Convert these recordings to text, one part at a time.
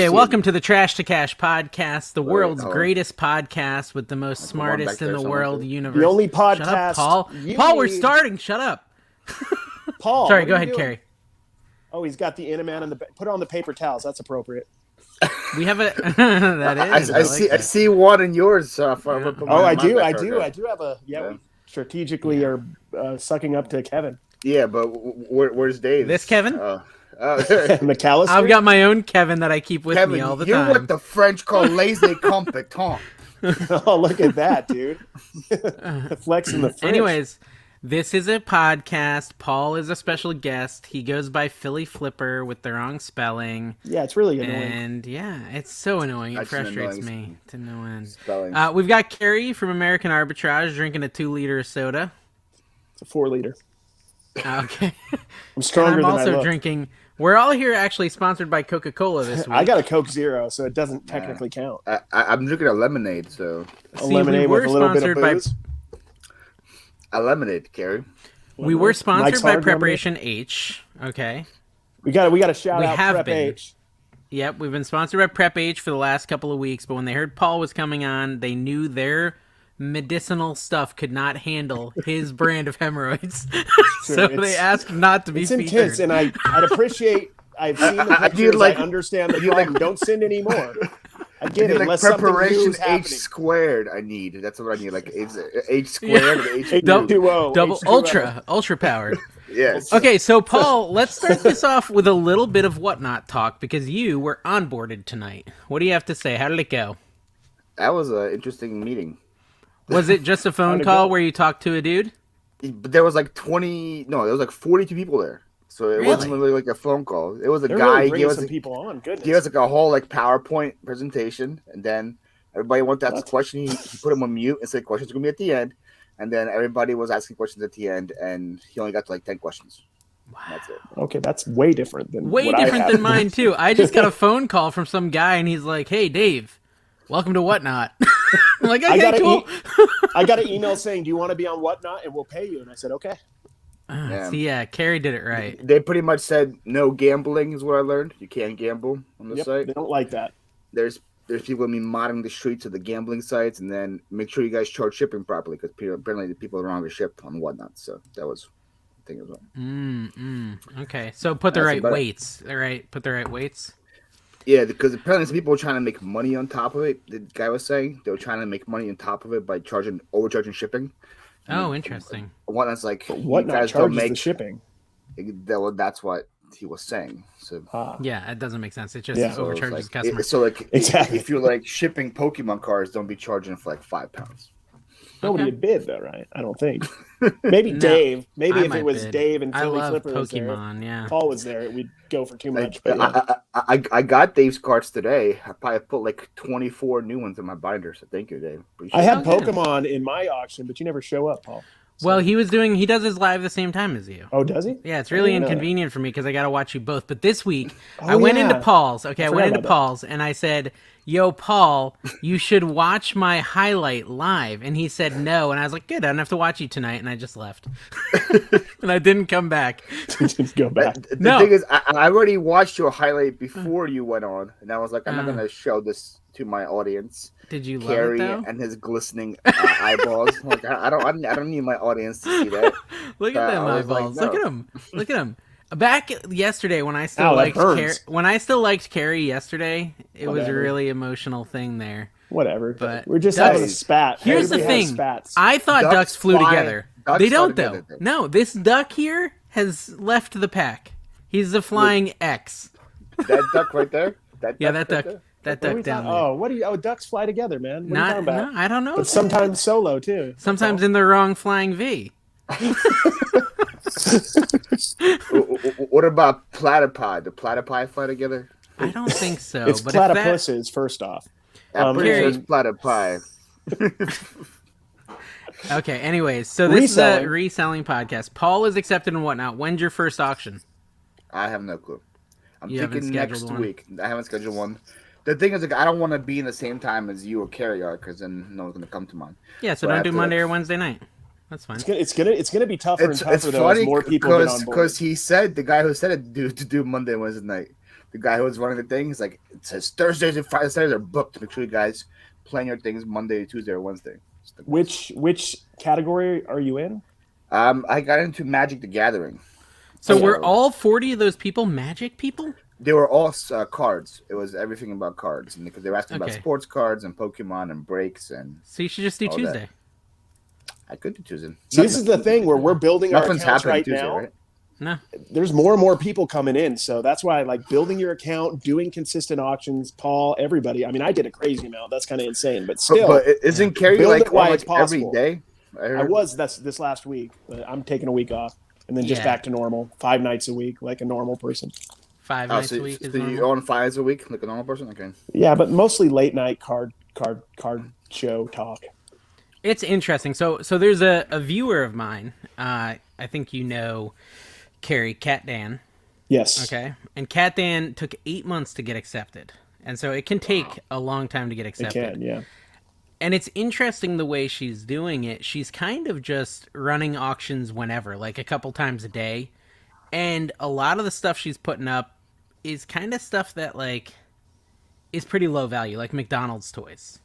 Hey, welcome to the Trash to Cash podcast, the world's greatest podcast with the most smartest in the world universe. The only podcast. Shut up, Paul. Paul, we're starting. Shut up. Paul, sorry. Go ahead, Carrie. Oh, he's got the Inaman and put it on the paper towels. That's appropriate. We have a that is. I see one in yours. I do. I do have a. We strategically are sucking up to Kevin. Yeah, but where's Dave? This Kevin? McAllister? I've got my own Kevin that I keep with me all the time. You're what the French call laissez compétent. Oh, look at that, dude. Flexing the French. Anyways, this is a podcast. Paul is a special guest. He goes by Phlipper with the wrong spelling. Yeah, it's really annoying. And yeah, it's so annoying. It frustrates me to no end. Spelling. We've got Carrie from American Arbitrage drinking a 2-liter soda. It's a 4-liter. Okay. I'm stronger than I look. I'm also drinking. We're all here actually sponsored by Coca-Cola this week. I got a Coke Zero, so it doesn't technically count. I'm drinking a lemonade, so lemonade with a little bit of booze. A lemonade, Carrie. We were sponsored by Preparation H. Okay. We got to shout out Prep H. Yep, we've been sponsored by Prep H for the last couple of weeks, but when they heard Paul was coming on, they knew their medicinal stuff could not handle his brand of hemorrhoids. So they asked not to be featured. It's intense, and I'd appreciate. I've seen the pictures. I understand the problem. Don't send any more. I get it. Like Preparation H squared. I need. That's what I need. Like H squared. H double ultra powered. Yes. Okay, so Paul, let's start this off with a little bit of whatnot talk because you were onboarded tonight. What do you have to say? How did it go? That was an interesting meeting. Was it just a phone call where you talked to a dude? But there was like 42 people there. So it wasn't really like a phone call. It was a guy. Really bringing some people on. Goodness. He has like a whole like PowerPoint presentation, and then everybody wanted to ask a question. He put him on mute and said questions are gonna be at the end, and then everybody was asking questions at the end, and he only got to like 10 questions. Wow. That's it. Okay, that's way different than than mine too. I just got a phone call from some guy, and he's like, "Hey, Dave, welcome to Whatnot." I'm like, okay, cool. I got an email saying, "Do you want to be on Whatnot, and we'll pay you?" And I said, "Okay." Yeah, Carrie did it right. They pretty much said no gambling is what I learned. You can't gamble on the site. They don't like that. There's people modding the streets of the gambling sites, and then make sure you guys charge shipping properly because apparently the people are wrong to ship on Whatnot. So that was the thing as well. Okay, so put the right weights. All right, put the right weights. Yeah, because apparently some people were trying to make money on top of it. The guy was saying they were trying to make money on top of it by overcharging shipping. Oh, interesting. Whatnot's like, Whatnot charges the shipping. That's what he was saying. So yeah, it doesn't make sense. It just overcharges customers. So like, if you're like shipping Pokemon cards, don't be charging for like £5. Nobody would bid though, right? I don't think. Maybe Dave. Maybe if it was Dave and Phlipper was there, Paul was there, we'd go for too much. But I got Dave's cards today. I probably put like 24 new ones in my binder. So thank you, Dave. I had Pokemon in my auction, but you never show up, Paul. So. Well, he does his live the same time as you. Oh, does he? Yeah, it's really inconvenient for me because I got to watch you both. But this week, I went into Paul's. Okay, I went into Paul's and I said, "Yo, Paul, you should watch my highlight live." And he said no. And I was like, "Good, I don't have to watch you tonight." And I just left. And I didn't come back. Didn't go back. The thing is, I already watched your highlight before you went on. And I was like, I'm not going to show this to my audience. Did you Carrie love it, though? And his glistening eyeballs? Like I don't need my audience to see that. Look at them eyeballs. Like, no. Look at them. Back yesterday when I still liked Carrie yesterday, it was a really emotional thing there. Whatever. But we're just having a spat. Here's the thing. I thought ducks flew together. They don't though. No, this duck here has left the pack. He's a flying X. That duck right there? That duck. That duck down there. Oh, what are you? Oh, ducks fly together, man. What are you talking about? No, I don't know. But sometimes solo too. Sometimes in the wrong flying V. What about platypi? Do platypi fly together? I don't think so. It's but platypuses, first off. I'm pretty sure it's platypi. Okay, anyways, so this is a reselling podcast. Paul is accepted and Whatnot. When's your first auction? I have no clue. I'm thinking next week. I haven't scheduled one. The thing is, like, I don't want to be in the same time as you or Carrie are, because then no one's going to come to mine. Yeah, so don't do Monday or Wednesday night. That's fine. It's gonna be tougher and tougher though, as more people get on board. Because he said, the guy who said it to do Monday and Wednesday night. the guy who was running the thing. He's like, it says Thursdays and Fridays are booked. Make sure you guys plan your things Monday, Tuesday, or Wednesday. Which category are you in? I got into Magic the Gathering. So were all 40 of those people Magic people? They were all cards. It was everything about cards, and because they were asking about sports cards and Pokemon and breaks and. So you should just do Tuesday. I could do Tuesday. See, this is the thing where we're building our accounts right Tuesday, now. Right? No, there's more and more people coming in, so that's why I like building your account, doing consistent auctions. Paul, everybody. I mean, I did a crazy amount. That's kind of insane, but still. But isn't Carrie like every day? I was this last week. But I'm taking a week off and then just back to normal, 5 nights a week, like a normal person. 5 nights a week. So you own 5 nights a week, like a normal person? Okay. Yeah, but mostly late night card show talk. It's interesting. So there's a viewer of mine. I think you know Carrie, CatDan. Yes. Okay. And CatDan took 8 months to get accepted. And so it can take a long time to get accepted. It can, yeah. And it's interesting the way she's doing it. She's kind of just running auctions whenever, like a couple times a day. And a lot of the stuff she's putting up is kind of stuff that, like, is pretty low value, like McDonald's toys.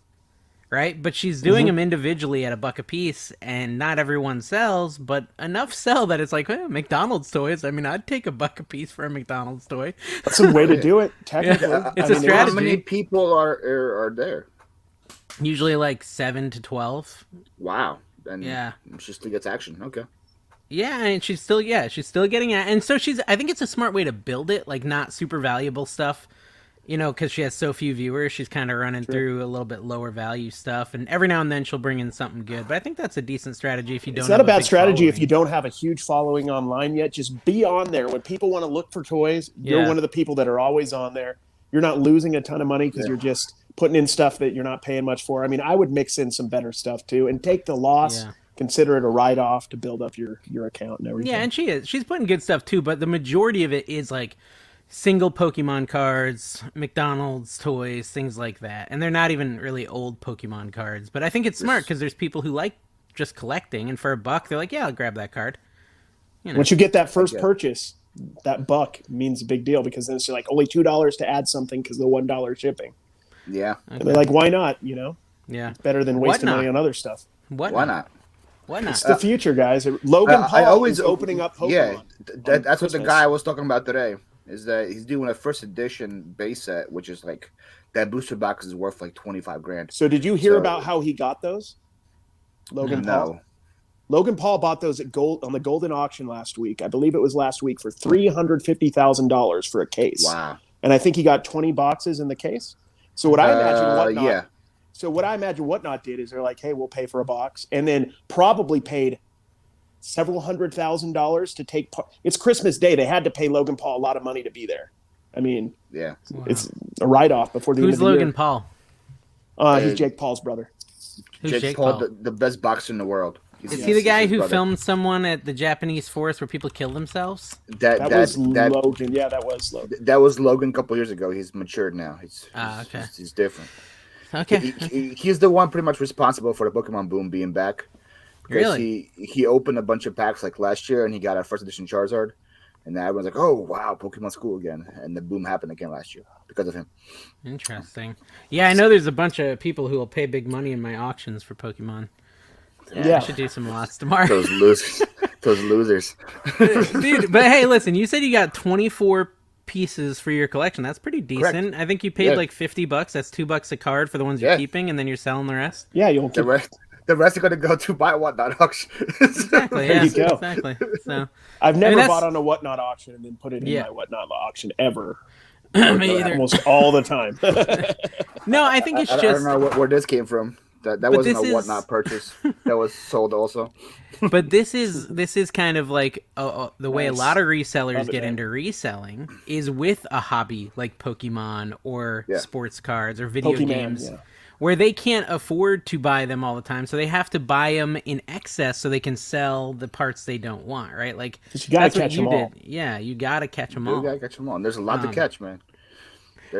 Right? But she's doing them individually at $1 a piece, and not everyone sells, but enough sell that it's like, McDonald's toys. I mean, I'd take $1 a piece for a McDonald's toy. That's a way to do it, technically. Yeah, it's a strategy. How many people are there? Usually like 7 to 12. Wow. And she still gets action. Okay. Yeah, and she's still getting at, and so I think it's a smart way to build it, like not super valuable stuff. You know, because she has so few viewers, she's kind of running through a little bit lower value stuff, and every now and then she'll bring in something good. But I think that's a decent strategy if you don't. It's not a bad strategy if you don't have a huge following online yet. Just be on there when people want to look for toys. You're one of the people that are always on there. You're not losing a ton of money because you're just putting in stuff that you're not paying much for. I mean, I would mix in some better stuff too, and take the loss. Yeah. Consider it a write-off to build up your account and everything. Yeah, and she's putting good stuff too, but the majority of it is like single Pokemon cards, McDonald's toys, things like that. And they're not even really old Pokemon cards. But I think it's smart because there's people who like just collecting, and for $1, they're like, yeah, I'll grab that card. You know. Once you get that first purchase, that $1 means a big deal because then it's like only $2 to add something because of the $1 shipping. Yeah. Okay. And they're like, why not? You know? Yeah. It's better than wasting money on other stuff. Why not? Why not? It's the future, guys. Logan Paul is opening up Pokemon. Yeah, that's what the guy I was talking about today. Is that he's doing a first edition base set, which is like that booster box is worth like $25,000. So did you hear about how he got those? Logan Paul. Logan Paul bought those at on the Golden Auction last week. I believe it was last week for $350,000 for a case. Wow! And I think he got 20 boxes in the case. So what I imagine So what I imagine Whatnot did is they're like, hey, we'll pay for a box, and then probably paid several $100,000 to take part. It's Christmas Day. They had to pay Logan Paul a lot of money to be there. I mean, it's a write-off before the end of the year. Who's Logan Paul? He's Jake Paul's brother. Who's Jake Paul? The best boxer in the world. Is he the guy who filmed someone at the Japanese forest where people killed themselves? That was Logan. Yeah, that was Logan. That was Logan a couple years ago. He's matured now. He's different. Okay. He's the one pretty much responsible for the Pokemon boom being back. Really? He opened a bunch of packs like last year, and he got a first edition Charizard, and now everyone's like, "Oh wow, Pokemon's cool again!" And the boom happened again last year because of him. Interesting. Yeah, I know there's a bunch of people who will pay big money in my auctions for Pokemon. Yeah, I should do some lots tomorrow. Those losers. Dude, but hey, listen, you said you got 24 pieces for your collection. That's pretty decent. Correct. I think you paid like $50. That's $2 a card for the ones you're keeping, and then you're selling the rest. Yeah, you'll keep the rest are going to go to buy Whatnot auction. Exactly. There you go. Exactly. So I've never bought on a Whatnot auction and then put it in my Whatnot auction ever. Me either. Almost all the time. No, I think it's I don't know where this came from. That wasn't a Whatnot purchase. That was sold also. But this is kind of like the way a lot of resellers get into reselling is with a hobby like Pokemon or sports cards or video games. Yeah. Where they can't afford to buy them all the time, so they have to buy them in excess so they can sell the parts they don't want, right? Like that's what you did. Yeah, you gotta catch them all. You gotta catch them all. And there's a lot to catch, man.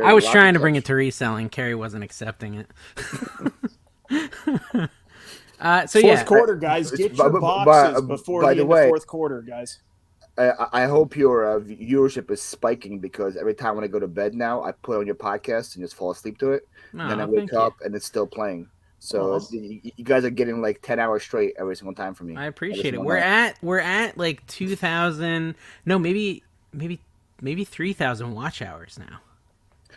I was trying to bring it to reselling. Carrie wasn't accepting it. Fourth quarter, guys. Get your boxes before the end of fourth quarter, guys. I hope your viewership is spiking because every time when I go to bed now, I put on your podcast and just fall asleep to it. And then I wake up and it's still playing. So you guys are getting like 10 hours straight every single time for me. I appreciate it. We're at like 2,000. No, maybe 3,000 watch hours now.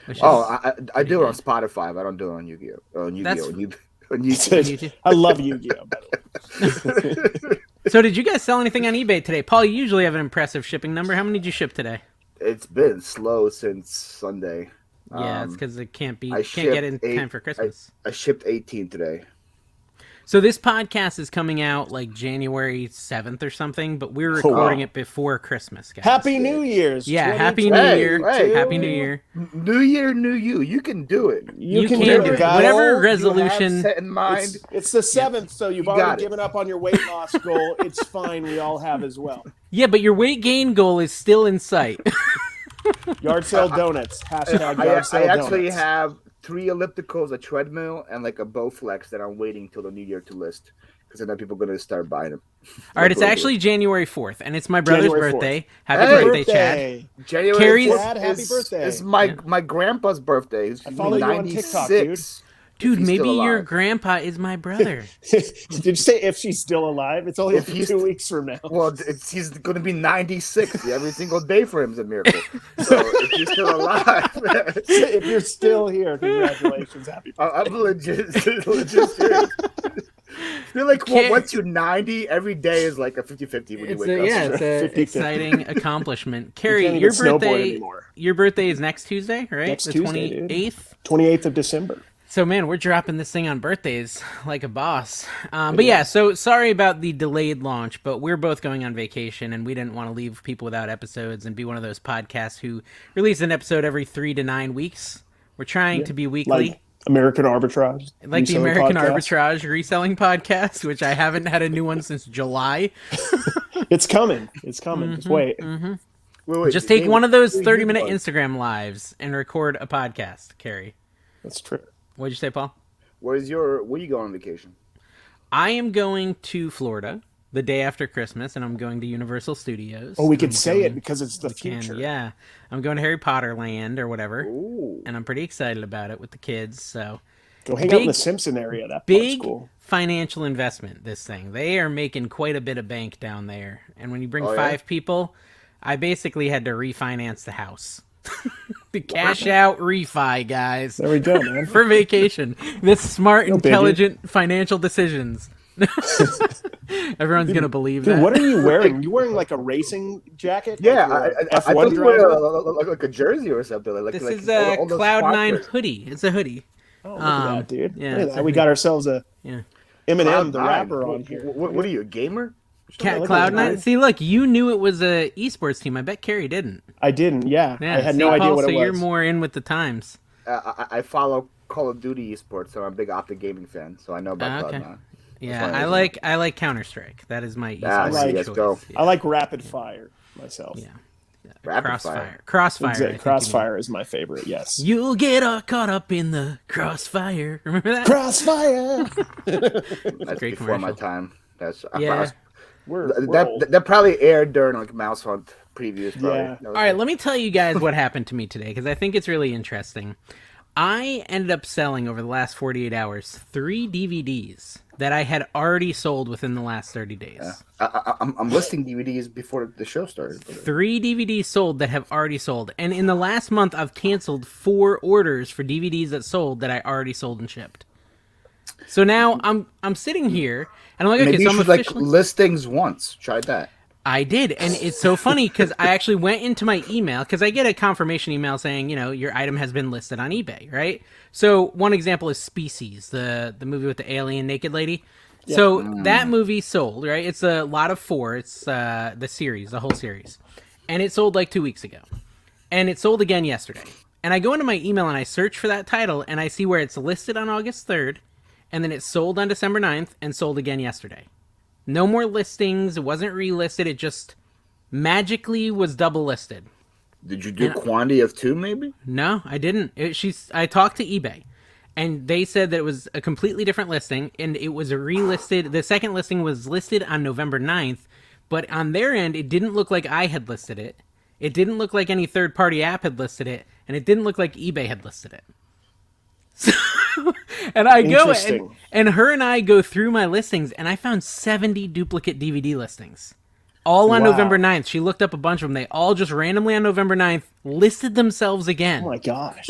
I do it on Spotify, but I don't do it on Yu-Gi-Oh. On YouTube. I love Yu-Gi-Oh. By the way. So did you guys sell anything on eBay today? Paul, you usually have an impressive shipping number. How many did you ship today? It's been slow since Sunday. Yeah, it's because it can't get in time for Christmas. I shipped 18 today. So this podcast is coming out like January 7th or something, but we're recording it before Christmas, guys. Happy New Year's. Yeah, Happy New Year. Hey, Happy New Year. New Year, new you. You can do it. You can do it, guys. Whatever resolution. Set in mind. It's the 7th, so you've already given up on your weight loss goal. It's fine. We all have as well. Yeah, but your weight gain goal is still in sight. Yard sale donuts. Hashtag yard sale donuts. I actually donuts. have 3 ellipticals, a treadmill, and like a Bowflex that I'm waiting till the new year to list because then people are going to start buying them. All right, it's actually January 4th, and it's my brother's birthday. Happy birthday, Chad. January 4th happy birthday. Is my grandpa's birthday. He's I follow you on TikTok, dude. Dude, maybe your grandpa is my brother. Did you say if she's still alive? It's only 2 weeks from now. Well, he's going to be 96. Every single day for him is a miracle. So if he's still alive. If you're still here, congratulations. Happy birthday. I'm legit serious. I feel like once you're 90, every day is like a 50-50 when you wake up. Yeah, it's an 50-50. exciting accomplishment. Carrie, your birthday is next Tuesday, right? Next the Tuesday, 28th? 28th of December. So, man, we're dropping this thing on birthdays like a boss. But yeah, so sorry about the delayed launch, but we're both going on vacation, and we didn't want to leave people without episodes and be one of those podcasts who release an episode every 3 to 9 weeks. We're trying to be weekly. Like American Arbitrage. Like the American Arbitrage reselling podcast, which I haven't had a new one since July. It's coming. It's coming. Just wait. Wait. Just take one of those 30-minute Instagram lives and record a podcast, Carrie. That's true. What'd you say, Paul? Where you going on vacation? I am going to Florida the day after Christmas, and I'm going to Universal Studios. Oh, we could say it because it's the future. Yeah. I'm going to Harry Potter Land or whatever. Ooh. And I'm pretty excited about it with the kids. So go hang out in the Simpson area. That big cool. Financial investment, this thing. They are making quite a bit of bank down there. And when you bring 5 people, I basically had to refinance the house. The cash out refi, guys. There we go, man. For vacation. This smart, intelligent financial decisions. Everyone's going to believe that. What are you wearing? You wearing like a racing jacket? Yeah, like I thought you were like a jersey or something. This is a Cloud9 hoodie. It's a hoodie. Oh, look at that, dude. Yeah, look at that. We got ourselves a Eminem, the rapper, on here. What are you, a gamer? Cloud9. See, look, you knew it was a esports team. I bet Carrie didn't. I didn't. Yeah, I had no idea what it was. So you're more in with the times. I follow Call of Duty esports, so I'm a big Optic Gaming fan. So I know about Cloud9. Yeah, I like Counter-Strike. That is my esports choice. I like Rapid Fire myself. Yeah. Crossfire. Crossfire is my favorite. Yes. You'll get caught up in the crossfire. Remember that? Crossfire. That's great before my time. That's We're that probably aired during like Mouse Hunt previews. Yeah. All right, let me tell you guys what happened to me today because I think it's really interesting. I ended up selling over the last 48 hours 3 DVDs that I had already sold within the last 30 days. I'm listing DVDs before the show started. 3 DVDs sold that have already sold. And in the last month, I've canceled 4 orders for DVDs that sold that I already sold and shipped. So now I'm sitting here, and I'm like, okay, maybe so you I'm should officially... like listings once. Try that. I did, and it's so funny because I actually went into my email because I get a confirmation email saying, your item has been listed on eBay, right? So one example is Species, the movie with the alien naked lady. Yeah. So that movie sold, right? It's a lot of 4. It's the whole series, and it sold like 2 weeks ago, and it sold again yesterday. And I go into my email and I search for that title, and I see where it's listed on August 3rd, and then it sold on December 9th and sold again yesterday. No more listings. It wasn't relisted. It just magically was double listed. Did you do quantity of 2 maybe? No, I didn't. I talked to eBay, and they said that it was a completely different listing, and it was relisted. The second listing was listed on November 9th, but on their end, it didn't look like I had listed it. It didn't look like any third-party app had listed it, and it didn't look like eBay had listed it. So, and I go and her and I go through my listings, and I found 70 duplicate DVD listings. All on November 9th. She looked up a bunch of them. They all just randomly on November 9th listed themselves again. Oh my gosh.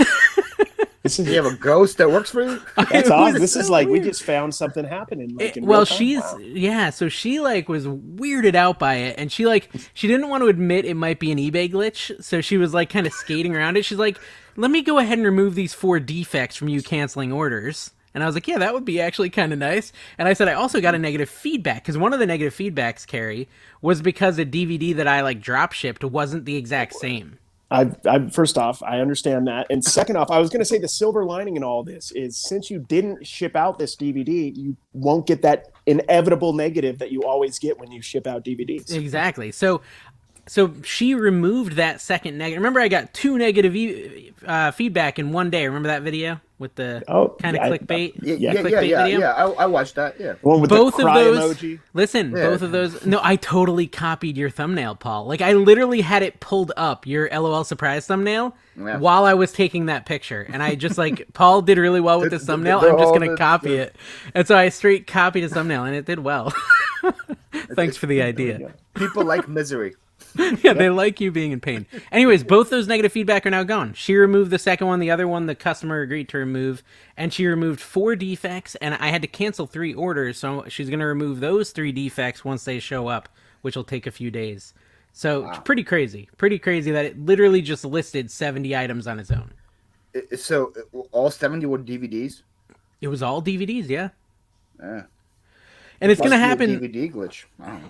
You have a ghost that works for you? That's awesome. This is like weird. We just found something happening. Like, so she like was weirded out by it, and she didn't want to admit it might be an eBay glitch, so she was like kind of skating around it. She's like, let me go ahead and remove these 4 defects from you canceling orders. And I was like, yeah, that would be actually kind of nice. And I said, I also got a negative feedback, because one of the negative feedbacks, Carrie, was because a DVD that I like drop shipped wasn't the exact same. First off, I understand that. And second off, I was going to say the silver lining in all this is since you didn't ship out this DVD, you won't get that inevitable negative that you always get when you ship out DVDs. Exactly. So she removed that second negative. Remember, I got 2 negative feedback in one day. Remember that video with the kind of clickbait? Clickbait video? Yeah. I watched that. Yeah. One with both the cry of those emoji. Listen, both of those. No, I totally copied your thumbnail, Paul. Like I literally had it pulled up, your LOL surprise thumbnail, while I was taking that picture, and I just like Paul did really well with this thumbnail. I'm just gonna copy it, and so I straight copied his thumbnail, and it did well. Thanks for the idea. People like misery. Yeah, they like you being in pain. Anyways, both those negative feedback are now gone. She removed the second one. The other one, the customer agreed to remove. And she removed 4 defects. And I had to cancel 3 orders. So she's going to remove those 3 defects once they show up, which will take a few days. So It's pretty crazy. Pretty crazy that it literally just listed 70 items on its own. So all 70 were DVDs? It was all DVDs, yeah. And it's going to happen. DVD glitch. I don't know.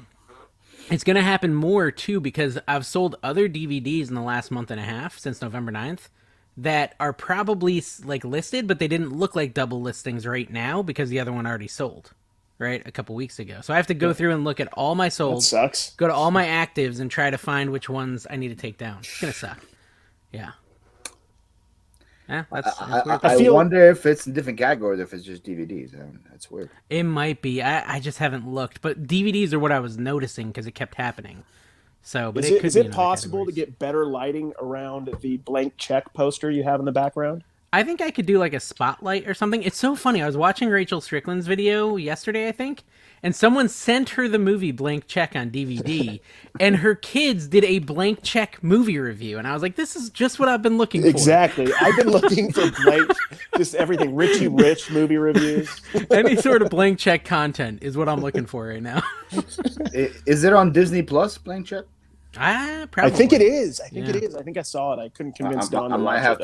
It's going to happen more, too, because I've sold other DVDs in the last month and a half, since November 9th, that are probably, like, listed, but they didn't look like double listings right now because the other one already sold, right, a couple weeks ago. So I have to go through and look at all my solds, sucks. Go to all my actives, and try to find which ones I need to take down. It's going to suck. Yeah. Yeah, that's weird. I wonder if it's in different categories, if it's just DVDs. That's weird. It might be. I just haven't looked. But DVDs are what I was noticing because it kept happening. So, but is it possible to get better lighting around the blank check poster you have in the background? I think I could do like a spotlight or something. It's so funny. I was watching Rachel Strickland's video yesterday, I think, and someone sent her the movie Blank Check on DVD, and her kids did a Blank Check movie review, and I was like, this is just what I've been looking for. Exactly. I've been looking for blank, just everything, Richie Rich movie reviews. Any sort of Blank Check content is what I'm looking for right now. Is it on Disney Plus, Blank Check? Probably. I think it is. I think I saw it. I couldn't convince Don. I might have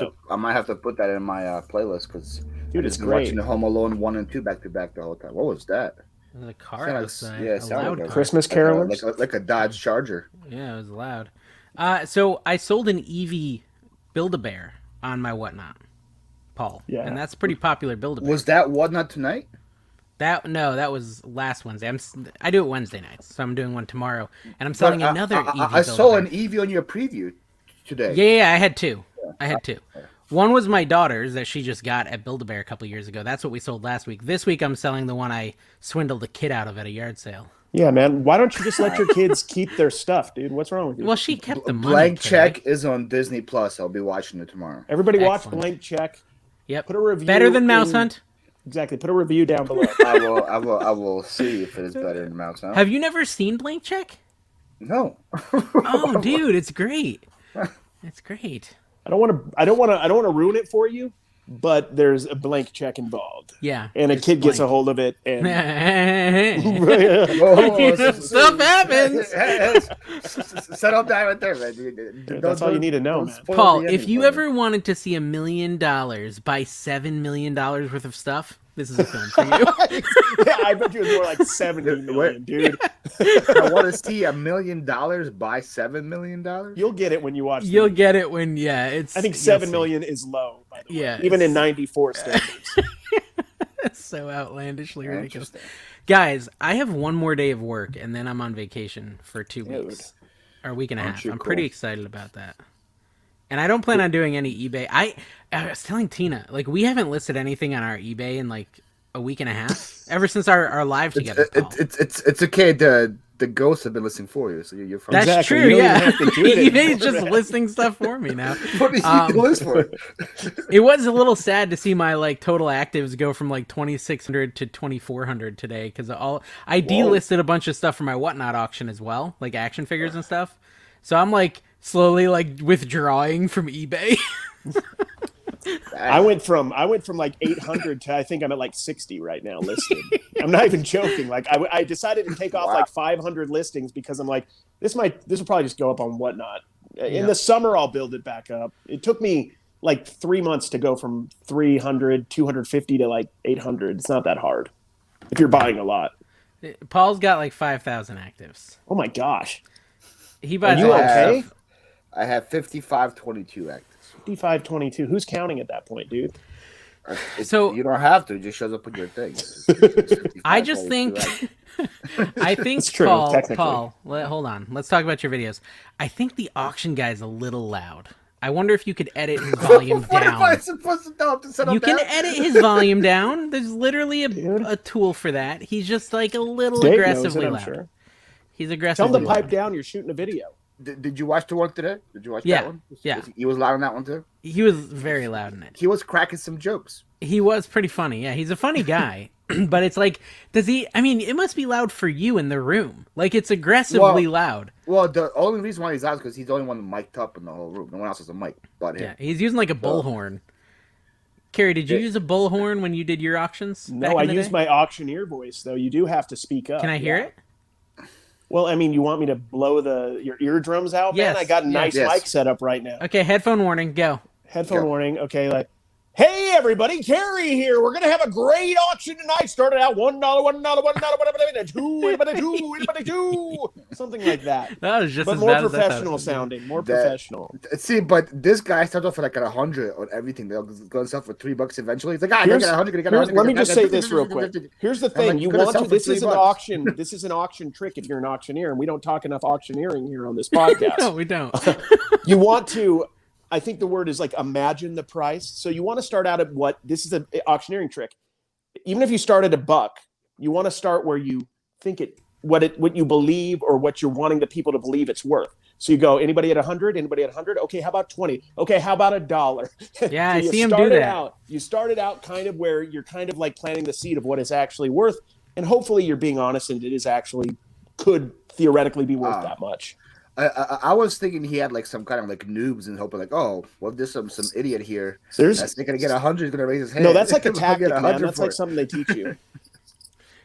to put that in my playlist because it's great. Watching the Home Alone 1 and 2 back to back the whole time. What was that? The car outside. Yeah, sounded like Christmas carolers, like a Dodge Charger. Yeah, it was loud. So I sold an Eevee Build-A-Bear on my Whatnot, Paul. Yeah, and that's pretty popular Build-A-Bear. Was that Whatnot tonight? That was last Wednesday. I do it Wednesday nights, so I'm doing one tomorrow, and I'm selling another Eevee. I saw an Eevee on your preview today. Yeah, I had 2. I had 2. One was my daughter's that she just got at Build-A-Bear a couple years ago. That's what we sold last week. This week I'm selling the one I swindled a kid out of at a yard sale. Yeah, man. Why don't you just let your kids keep their stuff, dude? What's wrong with you? Well, she kept the money. Blank Check is on Disney Plus. I'll be watching it tomorrow. Everybody watch Blank Check. Yep. Put a review. Better than Mouse Hunt? Exactly. Put a review down below. I will see if it is better than Mouse Hunt. Have you never seen Blank Check? No. Oh, dude, it's great. It's great. I don't want to ruin it for you, but there's a blank check involved. Yeah. And a kid gets a hold of it and stuff happens. Settle down right there, man. That's all you need to know, man. Paul, if you ever wanted to see $1 million buy $7 million worth of stuff, this is a film for you. Yeah, I bet you it was more like 70 million, dude. I want to see $1 million buy $7 million. You'll get it when you watch. You'll get it when it's. I think 7 million is low. By the way. Yeah, even in '94 standards. It's so outlandishly ridiculous. Guys, I have one more day of work, and then I'm on vacation for 2 weeks or a week and a half. I'm pretty excited about that. And I don't plan on doing any eBay. I was telling Tina, like, we haven't listed anything on our eBay in like a week and a half ever since our live together. It's okay to the ghosts have been listening for you, so you're fine. That's Exactly. true. You don't Yeah, even have to do it eBay's just anymore. listing stuff for me now. What do you need to list for? It was a little sad to see my like total actives go from like 2,600 to 2,400 today because I delisted a bunch of stuff for my Whatnot auction as well, like action figures and stuff. So I'm like slowly like withdrawing from eBay. I went from like 800 to I think I'm at like 60 right now listed. I'm not even joking. Like I decided to take off like 500 listings because I'm like this will probably just go up on Whatnot. In the summer I'll build it back up. It took me like 3 months to go from 300, 250 to like 800. It's not that hard if you're buying a lot. Paul's got like 5,000 actives. Oh my gosh. He buys. Are you okay? I have 5522 actives. 5522. Who's counting at that point, dude? So you don't have to. It just shows up on your thing. I just think It's true, Paul, hold on. Let's talk about your videos. I think the auction guy's a little loud. I wonder if you could edit his volume What down. am I supposed to tell him to set up You can that? edit his volume down. There's literally a tool for that. He's just like a little Dave aggressively knows it, I'm loud. sure. He's Tell aggressively him to pipe loud. down. You're shooting a video. Did you watch the one today? Did you watch Yeah, that one? yeah. He was loud on that one too? He was very loud in it. He was cracking some jokes. He was pretty funny. Yeah, he's a funny guy. But it's like, I mean, it must be loud for you in the room. Like, it's aggressively loud. Well, the only reason why he's loud is because he's the only one mic'd up in the whole room. No one else has a mic but him. Yeah, he's using like a bullhorn. Carrie, did you use a bullhorn when you did your auctions? No, I used my auctioneer voice, though. You do have to speak up. Can I hear it? Well, I mean, you want me to blow your eardrums out, Yes, man? I got a nice yes. mic set up right now. Okay, headphone warning, go. Headphone warning. Okay, like, hey everybody, Carrie here. We're gonna have a great auction tonight. Started out $1, $2, something like that. That was just But as more bad as I thought it professional was. sounding. More professional. See, but this guy started off for like 100 on everything. They'll go and sell for $3 eventually. It's like, I got 100. Let me just say this real quick. Here's the thing: you want to. This is an $3. auction. This is an auction trick. If you're an auctioneer, and we don't talk enough auctioneering here on this podcast. No, we don't. You want to. I think the word is like imagine the price. So you want to start out at what this is an auctioneering trick. Even if you start at $1, you want to start where you think what you believe or what you're wanting the people to believe it's worth. So you go, anybody at 100? Anybody at 100? Okay, how about 20? Okay, how about $1? Yeah, So I see him do that. You started out kind of where you're kind of like planting the seed of what it's actually worth, and hopefully you're being honest and it is actually could theoretically be worth that much. I was thinking he had like some kind of like noobs and hoping like, oh, well, there's some idiot here. That's gonna get 100. He's gonna raise his hand. No, that's like a He'll tactic, get man. That's like something they teach you.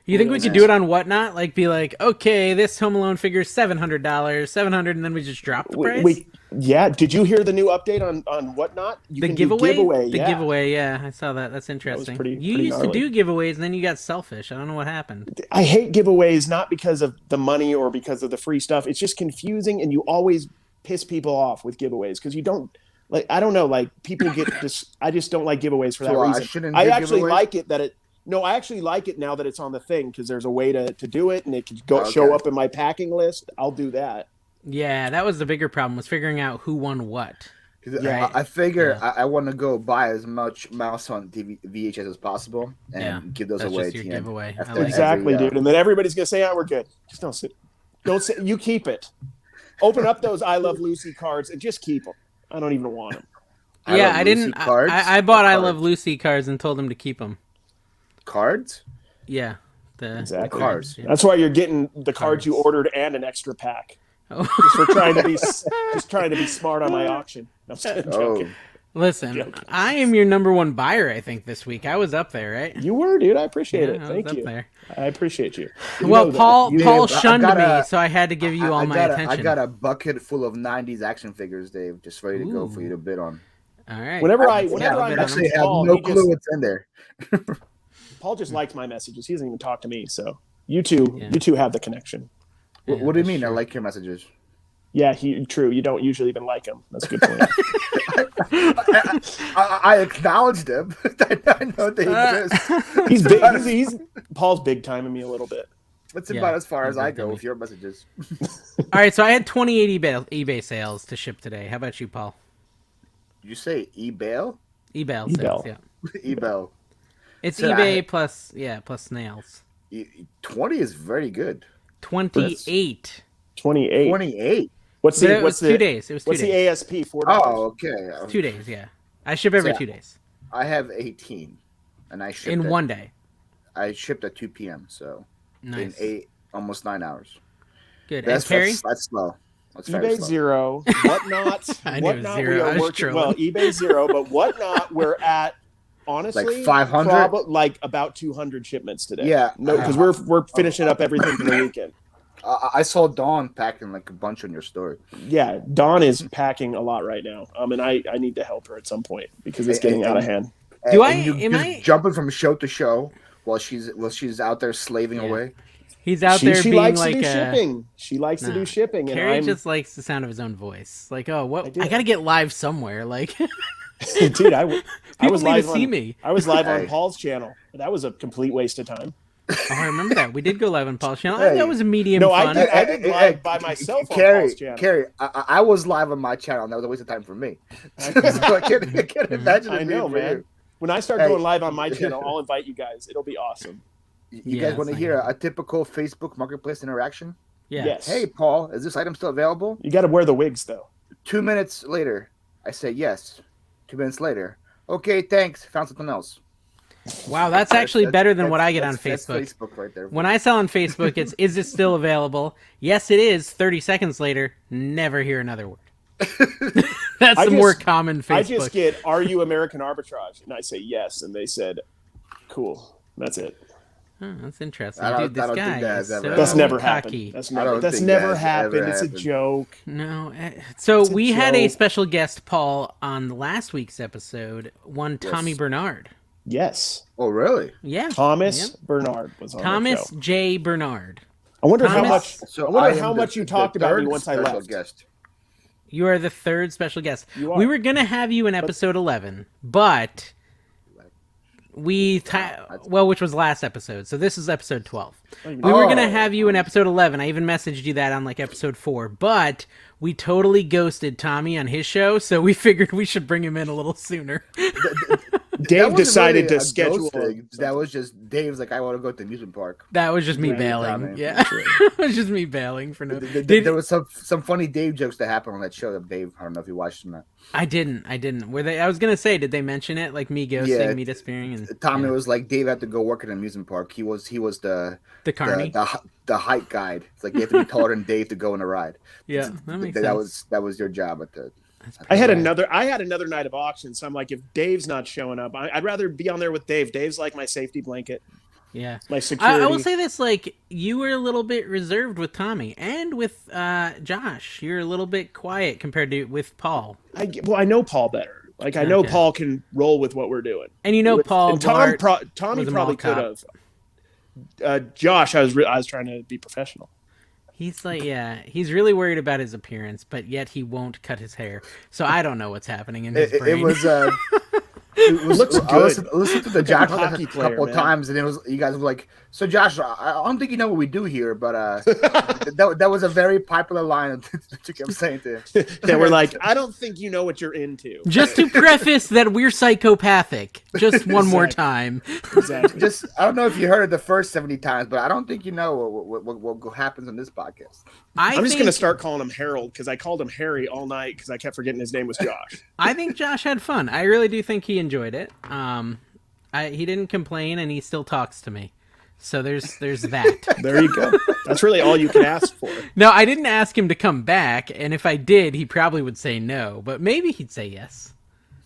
You think we could do it on Whatnot? Like, be like, okay, this Home Alone figure is $700, $700, and then we just drop the price? Yeah. Did you hear the new update on Whatnot? You the can giveaway? do giveaway. The Yeah. giveaway, yeah. I saw that. That's interesting. You pretty used to do giveaways, and then you got selfish. I don't know what happened. I hate giveaways, not because of the money or because of the free stuff. It's just confusing, and you always piss people off with giveaways because you don't like. I don't know. Like people get just. I just don't like giveaways for that reason. I actually like it that it. No, I actually like it now that it's on the thing because there's a way to do it and it could show up in my packing list. I'll do that. Yeah, that was the bigger problem was figuring out who won what. Yeah. I figure I want to go buy as much Mouse on VHS as possible and give those away. That's just your giveaway. Exactly, dude. And then everybody's gonna say, "Oh, we're good." Just don't say. You keep it. Open up those I Love Lucy cards and just keep them. I don't even want them. I didn't. I bought I Love Lucy cards and told him to keep them. Cards? Yeah. Exactly. Cards. Yeah. That's why you're getting the cards you ordered and an extra pack. Oh. Just for trying to be smart on my auction. I'm just joking. Listen, I am your number one buyer, I think, this week. I was up there, right? You were, dude. I appreciate it. Thank you. There. I appreciate you. Well, Paul shunned me, so I had to give you all my attention. I got a bucket full of 90s action figures, Dave, just ready to go for you to bid on. All right. Whenever I actually have no clue what's in there. Paul just likes my messages. He doesn't even talk to me. So you two have the connection. What do you mean? True. I like your messages. Yeah, true. You don't usually even like them. That's a good point. I acknowledged him. I know they exist. He's big. He's Paul's big timing me a little bit. That's about as far as I go with your messages. All right, so I had 28 eBay sales to ship today. How about you, Paul? Did you say eBay? eBay sales, yeah. eBay. It's so eBay plus snails. 20 is very good. $28. 28. 28. What's the? What's the 2 days? It was 2 what's days. the ASP? $4. Oh, okay. 2 days. Yeah, I ship every 2 days. I have 18, and I shipped in 1 day. I shipped at 2 p.m. So nice. In almost 9 hours. Good. That's Carrie? That's slow. That's eBay slow. 0. Whatnot. Whatnot. We are working. Well, eBay 0, but whatnot we're at. Honestly, like 500, like about 200 shipments today. Yeah, no, because we're finishing up everything for the weekend. I saw Dawn packing like a bunch on your store. Yeah, Dawn is packing a lot right now. And I need to help her at some point because it's getting out of hand. Am I jumping from show to show while she's out there slaving away? He's out there she being likes like to do shipping. She likes to do shipping. Carrie just likes the sound of his own voice. Like, oh, what? I gotta get live somewhere. Like, dude, I was live to see me. I was live on Paul's channel. That was a complete waste of time. Oh, I remember that. We did go live on Paul's channel. That was a medium fun. I did live by myself on Paul's channel. Carrie, I was live on my channel, and that was a waste of time for me. So I can't imagine it. I know, man. You. When I start going live on my channel, I'll invite you guys. It'll be awesome. You guys want to hear a typical Facebook Marketplace interaction? Yeah. Yes. Hey, Paul, is this item still available? You got to wear the wigs, though. 2 minutes later, I say yes. 2 minutes later, okay, thanks. Found something else. Wow, that's actually better than what I get on Facebook. That's Facebook right there. When I sell on Facebook, it's is it still available? Yes, it is. 30 seconds later, never hear another word. That's the more common Facebook. I just get, are you American Arbitrage? And I say yes, and they said, cool. That's it. Oh, that's interesting. Dude, this guy is so that's never cocky. happened. That's never happened. It's a joke. No. So we had a special guest, Paul, on last week's episode, Tommy Bernard. Yes. Oh, really? Yeah. Thomas Bernard was on Thomas the show. J. Bernard. I wonder how much you talked about me once I left. Guest. You are the third special guest. We were going to have you in episode 11, but which was last episode. So this is episode 12. We were going to have you in episode 11. I even messaged you that on like episode 4, but we totally ghosted Tommy on his show, so we figured we should bring him in a little sooner. Dave decided to schedule. That was just Dave's like, I want to go to the amusement park. That was just me bailing. Yeah, it was just me bailing for no. There was some funny Dave jokes that happened on that show. That Dave, I don't know if you watched them. I didn't. Were they? I was gonna say, did they mention it? Like me ghosting, me disappearing, and Tommy was like, Dave had to go work at an amusement park. He was the carny, the height guide. It's like you have to be taller than Dave to go on a ride. Yeah, that makes sense. That was your job at the. I had another night of auction, so I'm like, if Dave's not showing up, I'd rather be on there with Dave. Dave's like my safety blanket. Yeah, my security. I will say this: like, you were a little bit reserved with Tommy and with Josh. You're a little bit quiet compared to with Paul. I know Paul better. Like, I know Paul can roll with what we're doing, and Paul. And Tommy probably could have. Josh, I was trying to be professional. He's like, he's really worried about his appearance, but yet he won't cut his hair. So I don't know what's happening in his brain. It looks good. I listened to the Josh a couple of times, and you guys were like, so Josh, I don't think you know what we do here, but that was a very popular line that you kept saying to him. Yeah, we're like, I don't think you know what you're into. Just to preface that we're psychopathic, just one more time. Exactly. Just, I don't know if you heard it the first 70 times, but I don't think you know what happens on this podcast. I'm just going to start calling him Harold because I called him Harry all night because I kept forgetting his name was Josh. I think Josh had fun. I really do think he enjoyed it. He didn't complain, and he still talks to me. So there's that. There you go. That's really all you can ask for. No, I didn't ask him to come back, and if I did, he probably would say no. But maybe he'd say yes.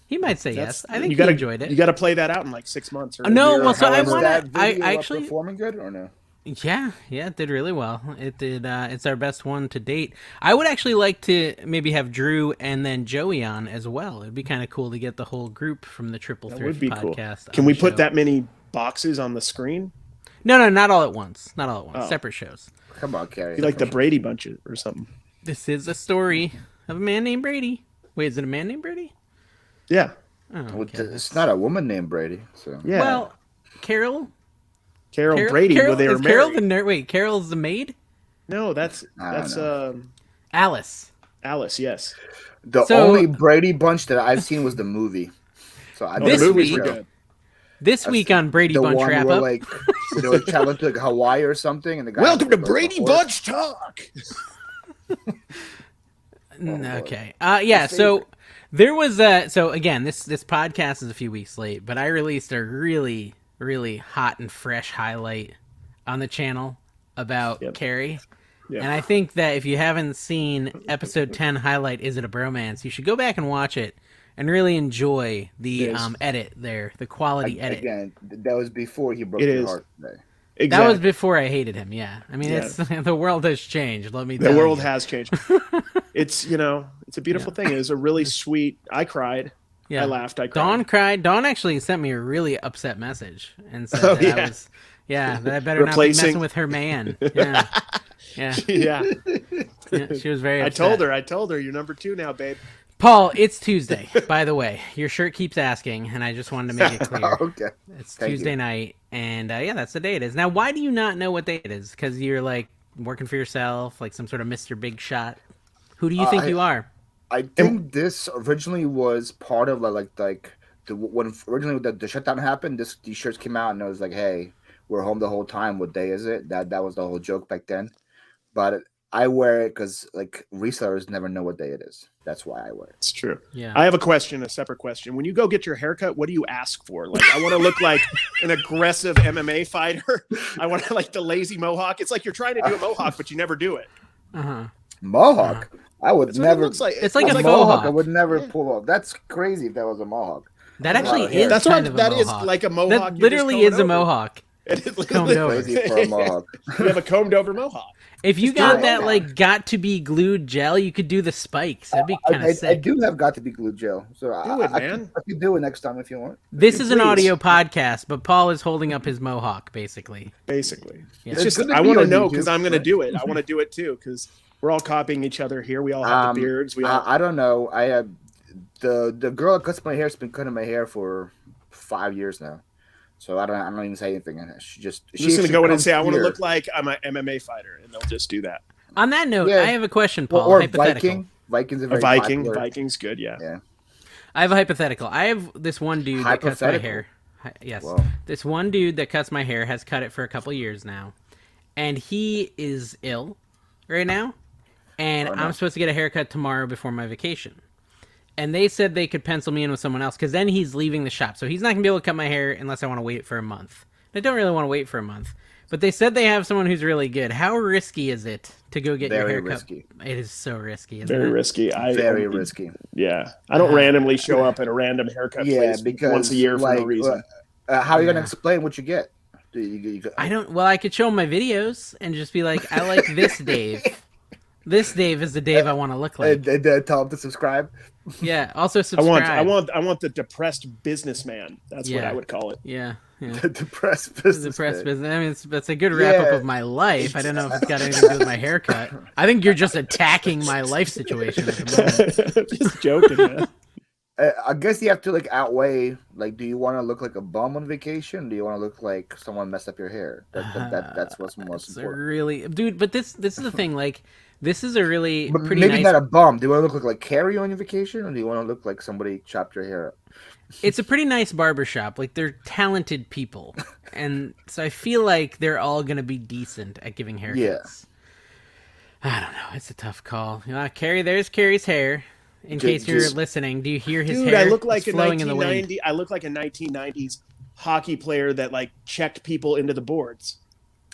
He might say yes. I think he enjoyed it. You got to play that out in like 6 months. Or no, well, so I want to. I actually performing good or no? Yeah, it did really well. It did. It's our best one to date. I would actually like to maybe have Drew and then Joey on as well. It'd be kind of cool to get the whole group from the Triple Thrift podcast. Cool. Can we put that many boxes on the screen? No, not all at once. Not all at once. Oh. Separate shows. Come on, Carrie. You like the Brady Bunch or something? This is a story of a man named Brady. Wait, is it a man named Brady? Yeah. Oh, okay. It's not a woman named Brady. So yeah. Well, Carol Brady. Well, they were married. Carol the nerd? Wait, Carol's the maid? No, that's Alice. Alice, yes. The only Brady Bunch that I've seen was the movie. So the movies were good. This week on Brady Bunch Wrap Up. Like, traveling to like Hawaii or something. And the guy welcome to Brady Bunch Talk. Okay. Yeah, so there was so again, this podcast is a few weeks late, but I released a really, really hot and fresh highlight on the channel about Carrie. Yep. And I think that if you haven't seen episode 10 highlight, Is It a Bromance, you should go back and watch it and really enjoy the edit there, the quality edit. Again, that was before he broke your heart today. Exactly. That was before I hated him, yeah. I mean, it's the world has changed, let me tell you. The world has changed. It's, it's a beautiful thing. It was a really sweet, I cried. Yeah. I laughed, I cried. Dawn cried. Dawn actually sent me a really upset message and said that I was, that I better not be messing with her man. Yeah. Yeah. She was very upset. I told her, you're number 2 now, babe. Paul, it's Tuesday, by the way. Your shirt keeps asking, and I just wanted to make it clear. Okay. It's Tuesday night, and that's the day it is. Now, why do you not know what day it is? Because you're, like, working for yourself, like some sort of Mr. Big Shot? Who do you think you are? I think this originally was part of, when originally the shutdown happened, these shirts came out, and it was like, hey, we're home the whole time. What day is it? That was the whole joke back then. But I wear it because resellers never know what day it is. That's why I wear it. It's true. Yeah. I have a separate question. When you go get your haircut, what do you ask for? Like, I want to look like an aggressive MMA fighter. I want to the lazy mohawk. It's like you're trying to do a mohawk, but you never do it. Mohawk? I would never. It's like a mohawk. I would never pull off. That's crazy if that was a mohawk. That actually is. That's kind of a mohawk. That is like a mohawk. That literally is a mohawk. It is combed over. Crazy for a mohawk. You have a combed over mohawk. If you got that got to be glued gel, you could do the spikes. That'd be kind of sick. I do have got to be glued gel, so do it, man. I can do it next time if you want. This is an audio podcast, but Paul is holding up his mohawk, basically. Yeah. It's just I want to know because I'm going to do it. I want to do it too because we're all copying each other here. We all have the beards. I don't know. I have the girl that cuts my hair has been cutting my hair for 5 years now. So I don't even say anything. She's just going to go in and say, I want to look like I'm an MMA fighter, and they'll just do that. On that note, I have a question, Paul. Or Viking. Viking's a very popular. Viking's good, yeah. I have a hypothetical. I have this one dude that cuts my hair. Yes. Whoa. This one dude that cuts my hair has cut it for a couple years now. And he is ill right now. And I'm supposed to get a haircut tomorrow before my vacation. And they said they could pencil me in with someone else because then he's leaving the shop. So he's not going to be able to cut my hair unless I want to wait for a month. I don't really want to wait for a month. But they said they have someone who's really good. How risky is it to go get your hair cut? Risky. It is so risky. Very risky. Very risky. Yeah. I don't randomly show up at a random haircut place because, once a year for no reason. How are you going to explain what you get? I don't. Well, I could show them my videos and just be like, I like this Dave. This Dave is the Dave I want to look like. And tell him to subscribe. Yeah. Also subscribe. I want the depressed businessman. That's what I would call it. Yeah. The depressed business. I mean, that's a good wrap up of my life. I don't know if it's got anything to do with my haircut. I think you're just attacking my life situation at the moment. Just joking, man. I guess you have to outweigh. Do you want to look like a bum on vacation? Or do you want to look like someone messed up your hair? That's what's most important. Really, dude. But this is the thing. This is a really pretty maybe nice... not a bum. Do you want to look like Carrie on your vacation, or do you want to look like somebody chopped your hair up? It's a pretty nice barbershop. They're talented people, and so I feel like they're all gonna be decent at giving haircuts. Yeah. I don't know. It's a tough call. Carrie, there's Carrie's hair. In case you're listening, do you hear his hair? I look like flowing in the wind. I look like a 1990s hockey player that checked people into the boards.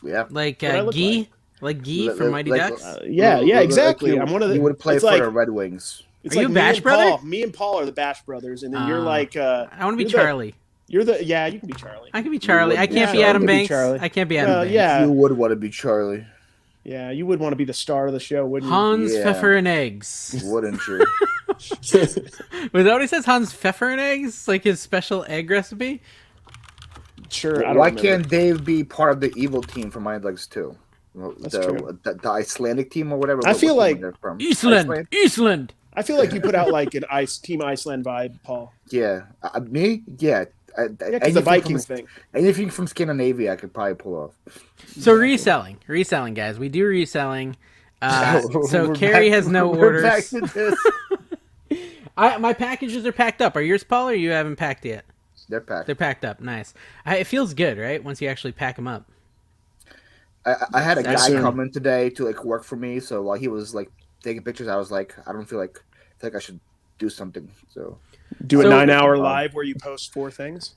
Yeah, like Guy. Like Guy from Mighty Ducks? Yeah, exactly. I'm one of the... You would play for the Red Wings. It's are you a Bash brother? Me and Paul are the Bash brothers, and then you're I want to be Charlie. You can be Charlie. I can be Charlie. I can't be Adam Banks. I can't be Adam Banks. Yeah. You would want to be Charlie. Yeah, you would want to be the star of the show, wouldn't you? Hans Pfeffer and Eggs. Wouldn't you? Was that what he says? Hans Pfeffer and Eggs? Like his special egg recipe? Sure. Why can't Dave be part of the evil team from Mighty Ducks 2? That's true. The Icelandic team or whatever. I feel like Iceland. I feel like you put out an Team Iceland vibe, Paul. Yeah, me. Yeah, because the Vikings thing. Anything from Scandinavia, I could probably pull off. So reselling, guys. We do reselling. So Carrie has no orders. Back to this. My packages are packed up. Are yours, Paul, or you haven't packed yet? They're packed. They're packed up. Nice. It feels good, right? Once you actually pack them up. I had a guy come in today to like work for me. So while he was like taking pictures, I was like, I feel like I should do something. So do a 9-hour live where you post 4 things.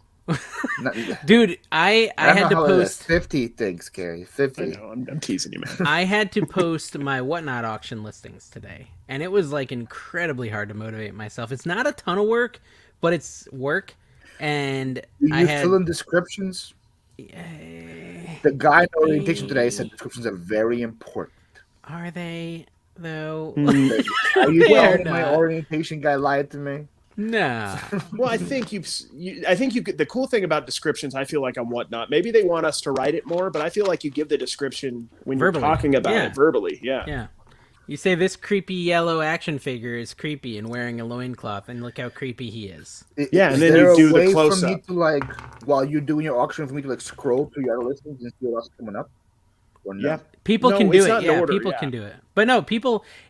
Dude, I had to post 50 things, Gary. 50. I know, I'm teasing you, man. I had to post my Whatnot auction listings today, and it was like incredibly hard to motivate myself. It's not a ton of work, but it's work. And you fill in descriptions. The guy in orientation today said descriptions are very important. Are they though? Are you telling my orientation guy lied to me? No. Well, I think the cool thing about descriptions, I feel like on Whatnot, maybe they want us to write it more, but I feel like you give the description when verbally. You're talking about it verbally. Yeah. Yeah. You say this creepy yellow action figure is creepy and wearing a loincloth, and look how creepy he is. And then you do the close up. For me to like, while you're doing your auction, for me to like scroll through your other listings and see what else is coming up? Or no? Yeah. People can do it. Yeah, people can do it. But no,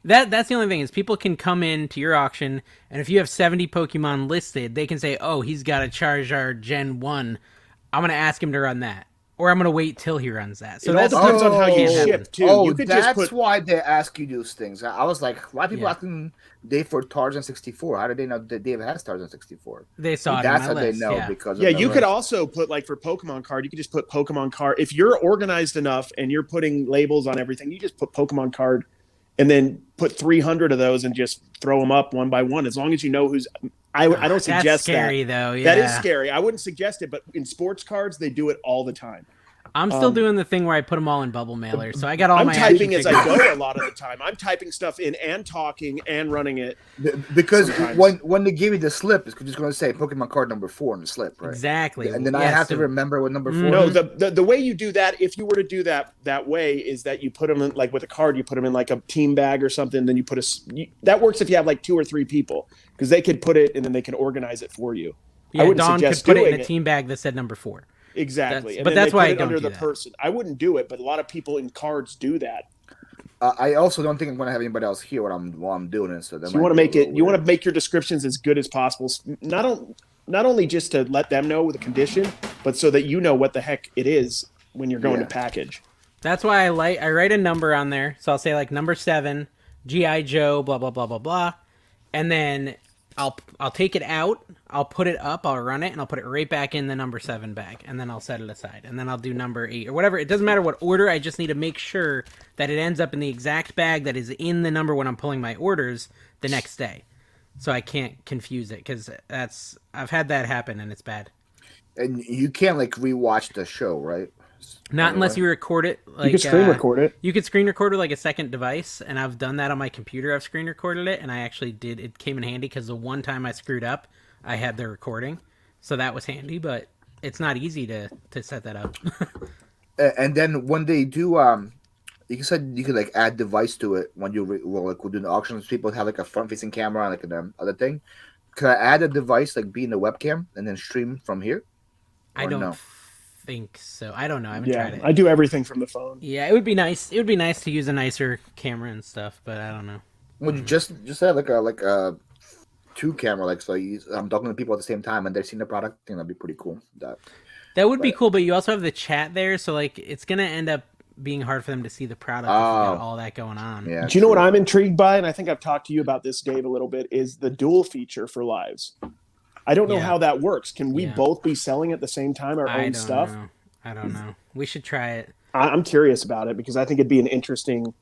that's the only thing is people can come into your auction, and if you have 70 Pokemon listed, they can say, oh, he's got a Charizard Gen 1. I'm going to ask him to run that. Or I'm going to wait till he runs that. So that depends on how you ship, too. Oh, that's why they ask you those things. I was like, why are people asking Dave for Tarzan 64? How did they know that Dave has Tarzan 64? They saw it That's on my how list. they know because you could also put like for Pokemon card, you could just put Pokemon card. If you're organized enough and you're putting labels on everything, you just put Pokemon card and then put 300 of those and just throw them up one by one. As long as you know who's. I don't suggest that's scary, though. Yeah. That is scary. I wouldn't suggest it, but in sports cards, they do it all the time. I'm still doing the thing where I put them all in bubble mailers, so I got all I'm my. I'm typing as I go a lot of the time. I'm typing stuff in and talking and running it. Because when they give you the slip, it's just going to say Pokemon card number 4 on the slip, right? Exactly. And then I have to remember what number 4 No, is. the way you do that, if you were to do that way, is that you put them in, like with a card, you put them in like a team bag or something. Then you put that works if you have like 2 or 3 people because they could put it and then they can organize it for you. Yeah, I wouldn't Dawn could put it in a team bag that said number 4. Exactly. But that's why I don't under do the that. person. I wouldn't do it, but a lot of people in cards do that. I also don't think I'm going to have anybody else hear while I'm doing it. So you want to make it. You want to make your descriptions as good as possible. Not only just to let them know the condition, but so that you know what the heck it is when you're going to package. That's why I write a number on there. So I'll say like number 7, G.I. Joe, blah blah blah blah blah, and then I'll take it out. I'll put it up, I'll run it, and I'll put it right back in the number 7 bag, and then I'll set it aside, and then I'll do number 8 or whatever. It doesn't matter what order. I just need to make sure that it ends up in the exact bag that is in the number when I'm pulling my orders the next day, so I can't confuse it because I've had that happen and it's bad. And you can't like rewatch the show, right? Not unless you record it. Like, you can screen record it. You could screen record it like a second device, and I've done that on my computer. I've screen recorded it, and I actually did. It came in handy because the one time I screwed up, I had the recording, so that was handy. But it's not easy to set that up. And then when they do, you said you could like add device to it when you we're doing the auctions. People have like a front-facing camera and like an other thing. Could I add a device like be in the webcam and then stream from here? I don't think so. I don't know. I haven't tried it. I do everything from the phone. Yeah, it would be nice. It would be nice to use a nicer camera and stuff, but I don't know. Would you just have like a 2 camera, like so I'm talking to people at the same time and they're seeing the product? I think that'd be pretty cool. That would be cool, but you also have the chat there, so like it's gonna end up being hard for them to see the product if you got all that going on. Yeah, do you know what I'm intrigued by? And I think I've talked to you about this, Dave, a little bit, is the dual feature for lives. I don't know how that works. Can we both be selling at the same time our own stuff? I don't know. We should try it. I'm curious about it because I think it'd be an interesting,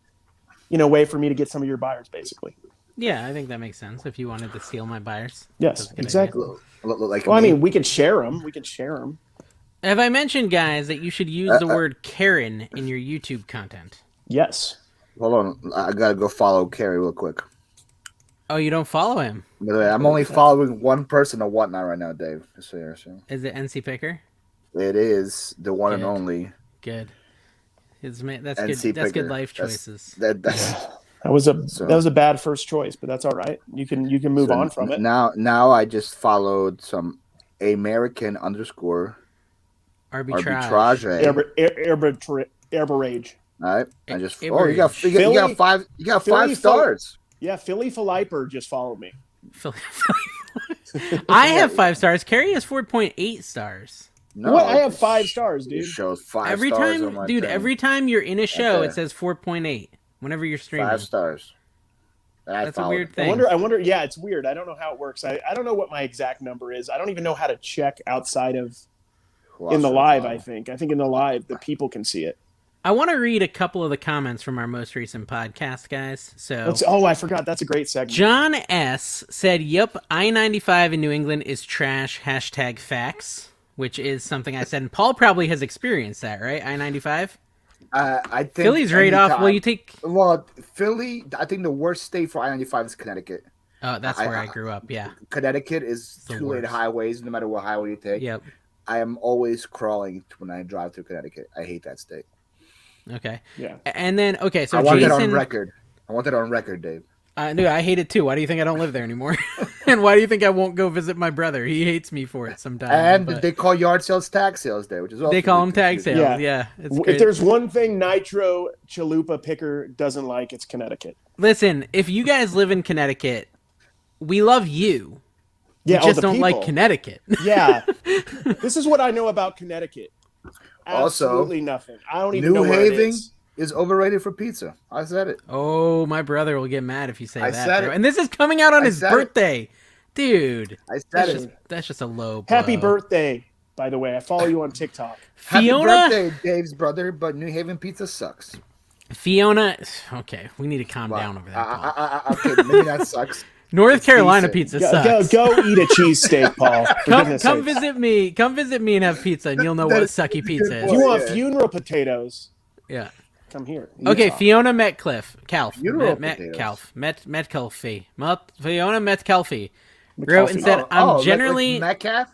way for me to get some of your buyers, basically. Yeah, I think that makes sense. If you wanted to steal my buyers. Yes, exactly. I mean, we could share them. Have I mentioned, guys, that you should use the word Karen in your YouTube content? Yes. Hold on. I got to go follow Carrie real quick. Oh, you don't follow him? I'm only following one person on Whatnot right now, Dave. Is it NC Picker? It is the one and only. Good. That's good. That's good life choices. That was a bad first choice, but that's all right. You can move on from it. Now I just followed some American _ arbitrage. All right. I just you got 5 stars. Yeah, Philly Phlipper just followed me. I have 5 stars. Carrie has 4.8 stars. No, what? I have 5 stars, dude. It shows 5 every stars time, on my dude. thing. Every time you're in a show, it says 4.8. Whenever you're streaming, 5 stars. That's a weird thing. I wonder. Yeah, it's weird. I don't know how it works. I don't know what my exact number is. I don't even know how to check outside of in the live. I think in the live the people can see it. I want to read a couple of the comments from our most recent podcast, guys. So, I forgot. That's a great segment. John S. said, "Yep, I-95 in New England is trash. #facts," which is something I said, and Paul probably has experienced that, right? I-95. I think Philly's right off. Well, you take. Well, Philly. I think the worst state for I-95 is Connecticut. Oh, that's where I grew up. Yeah. Connecticut is 2-lane highways, no matter what highway you take. Yep. I am always crawling when I drive through Connecticut. I hate that state. Okay. Yeah. And then so I want that on record. I want that on record, Dave. Dude, I hate it too. Why do you think I don't live there anymore? And why do you think I won't go visit my brother? He hates me for it sometimes. And they call yard sales tag sales there, which is also they call them tag sales. Yeah. If there's one thing Nitro Chalupa Picker doesn't like, it's Connecticut. Listen, if you guys live in Connecticut, we love you. Yeah, we just don't like Connecticut. Yeah. This is what I know about Connecticut. Absolutely nothing. I don't even know where it is overrated for pizza. I said it. Oh, my brother will get mad if you say that, bro. And this is coming out on his birthday. Dude. I said it. That's just a low blow. Happy birthday, by the way. I follow you on TikTok. Fiona, happy birthday, Dave's brother, but New Haven pizza sucks. Fiona, okay, we need to calm down over that. Okay, maybe that sucks. North Carolina pizza sucks. Go eat a cheesesteak, Paul. Come visit me. Come visit me and have pizza, and you'll know what sucky pizza is. If you want funeral potatoes, come here. Okay, Fiona Metcalfe. Fiona Metcalfe wrote and said, "I'm generally Metcalf.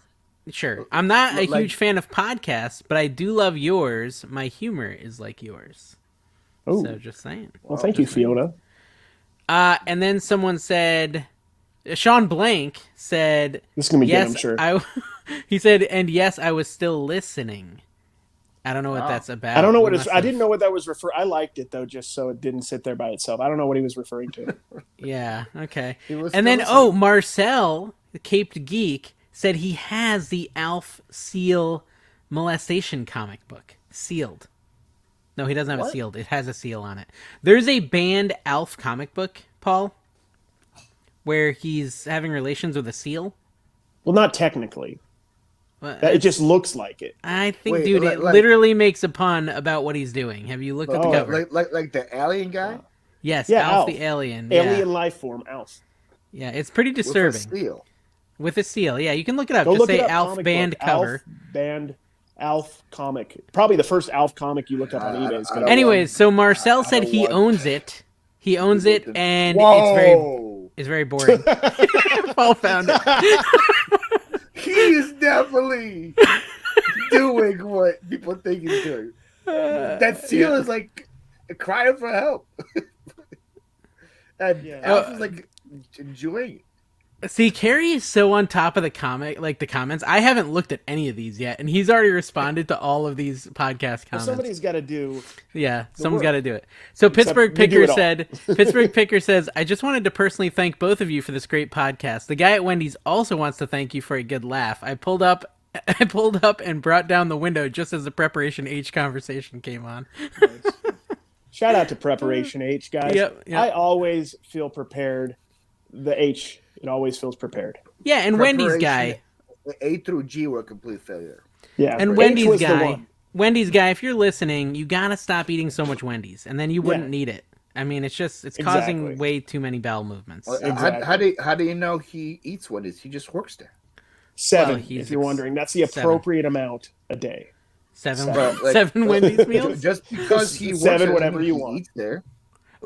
Sure, I'm not a huge fan of podcasts, but I do love yours. My humor is like yours." Oh, so just saying. Well, thank you, Fiona. And then someone said, Sean Blank said, "This is gonna be good, I'm sure." He said, "And yes, I was still listening." I don't know what that's about. I don't know what I didn't know what that was I liked it though, just so it didn't sit there by itself. I don't know what he was referring to. Yeah. Okay. And then Marcel, the Caped Geek, said he has the Alf Seal molestation comic book sealed. No, he doesn't have it sealed. It has a seal on it. There's a banned Alf comic book, Paul, where he's having relations with a seal. Well, not technically. Well, it just looks like it. I think, dude, it literally makes a pun about what he's doing. Have you looked at the cover? Like the alien guy? Yes, Alf the alien. Alien life form, Alf. Yeah, it's pretty disturbing. With a seal. Yeah, you can look it up. Just say Alf band cover. Alf band. Alf comic. Probably the first Alf comic you looked up on eBay. Is anyways, so Marcel said he owns it. He owns it, and it's very boring. Paul found it. He is definitely doing what people think he's doing. That seal is like crying for help. And Alf is like enjoying it. See, Carrie is so on top of the comments. I haven't looked at any of these yet, and he's already responded to all of these podcast comments. Well, somebody's got to do. Yeah, someone's got to do it. So Pittsburgh Picker says, "I just wanted to personally thank both of you for this great podcast. The guy at Wendy's also wants to thank you for a good laugh. I pulled up and brought down the window just as the Preparation H conversation came on." Nice. Shout out to Preparation H, guys. Yep. I always feel prepared. The H. It always feels prepared. Yeah, and Wendy's guy. A through G were a complete failure. Yeah, and Wendy's guy, if you're listening, you gotta stop eating so much Wendy's, and then you wouldn't need it. I mean, it's causing way too many bowel movements. Well, exactly. How do you know he eats Wendy's? He just works there. 7, if you're wondering. That's the appropriate amount a day. 7 Wendy's meals? Just because he works 7, whatever you want. Eats there.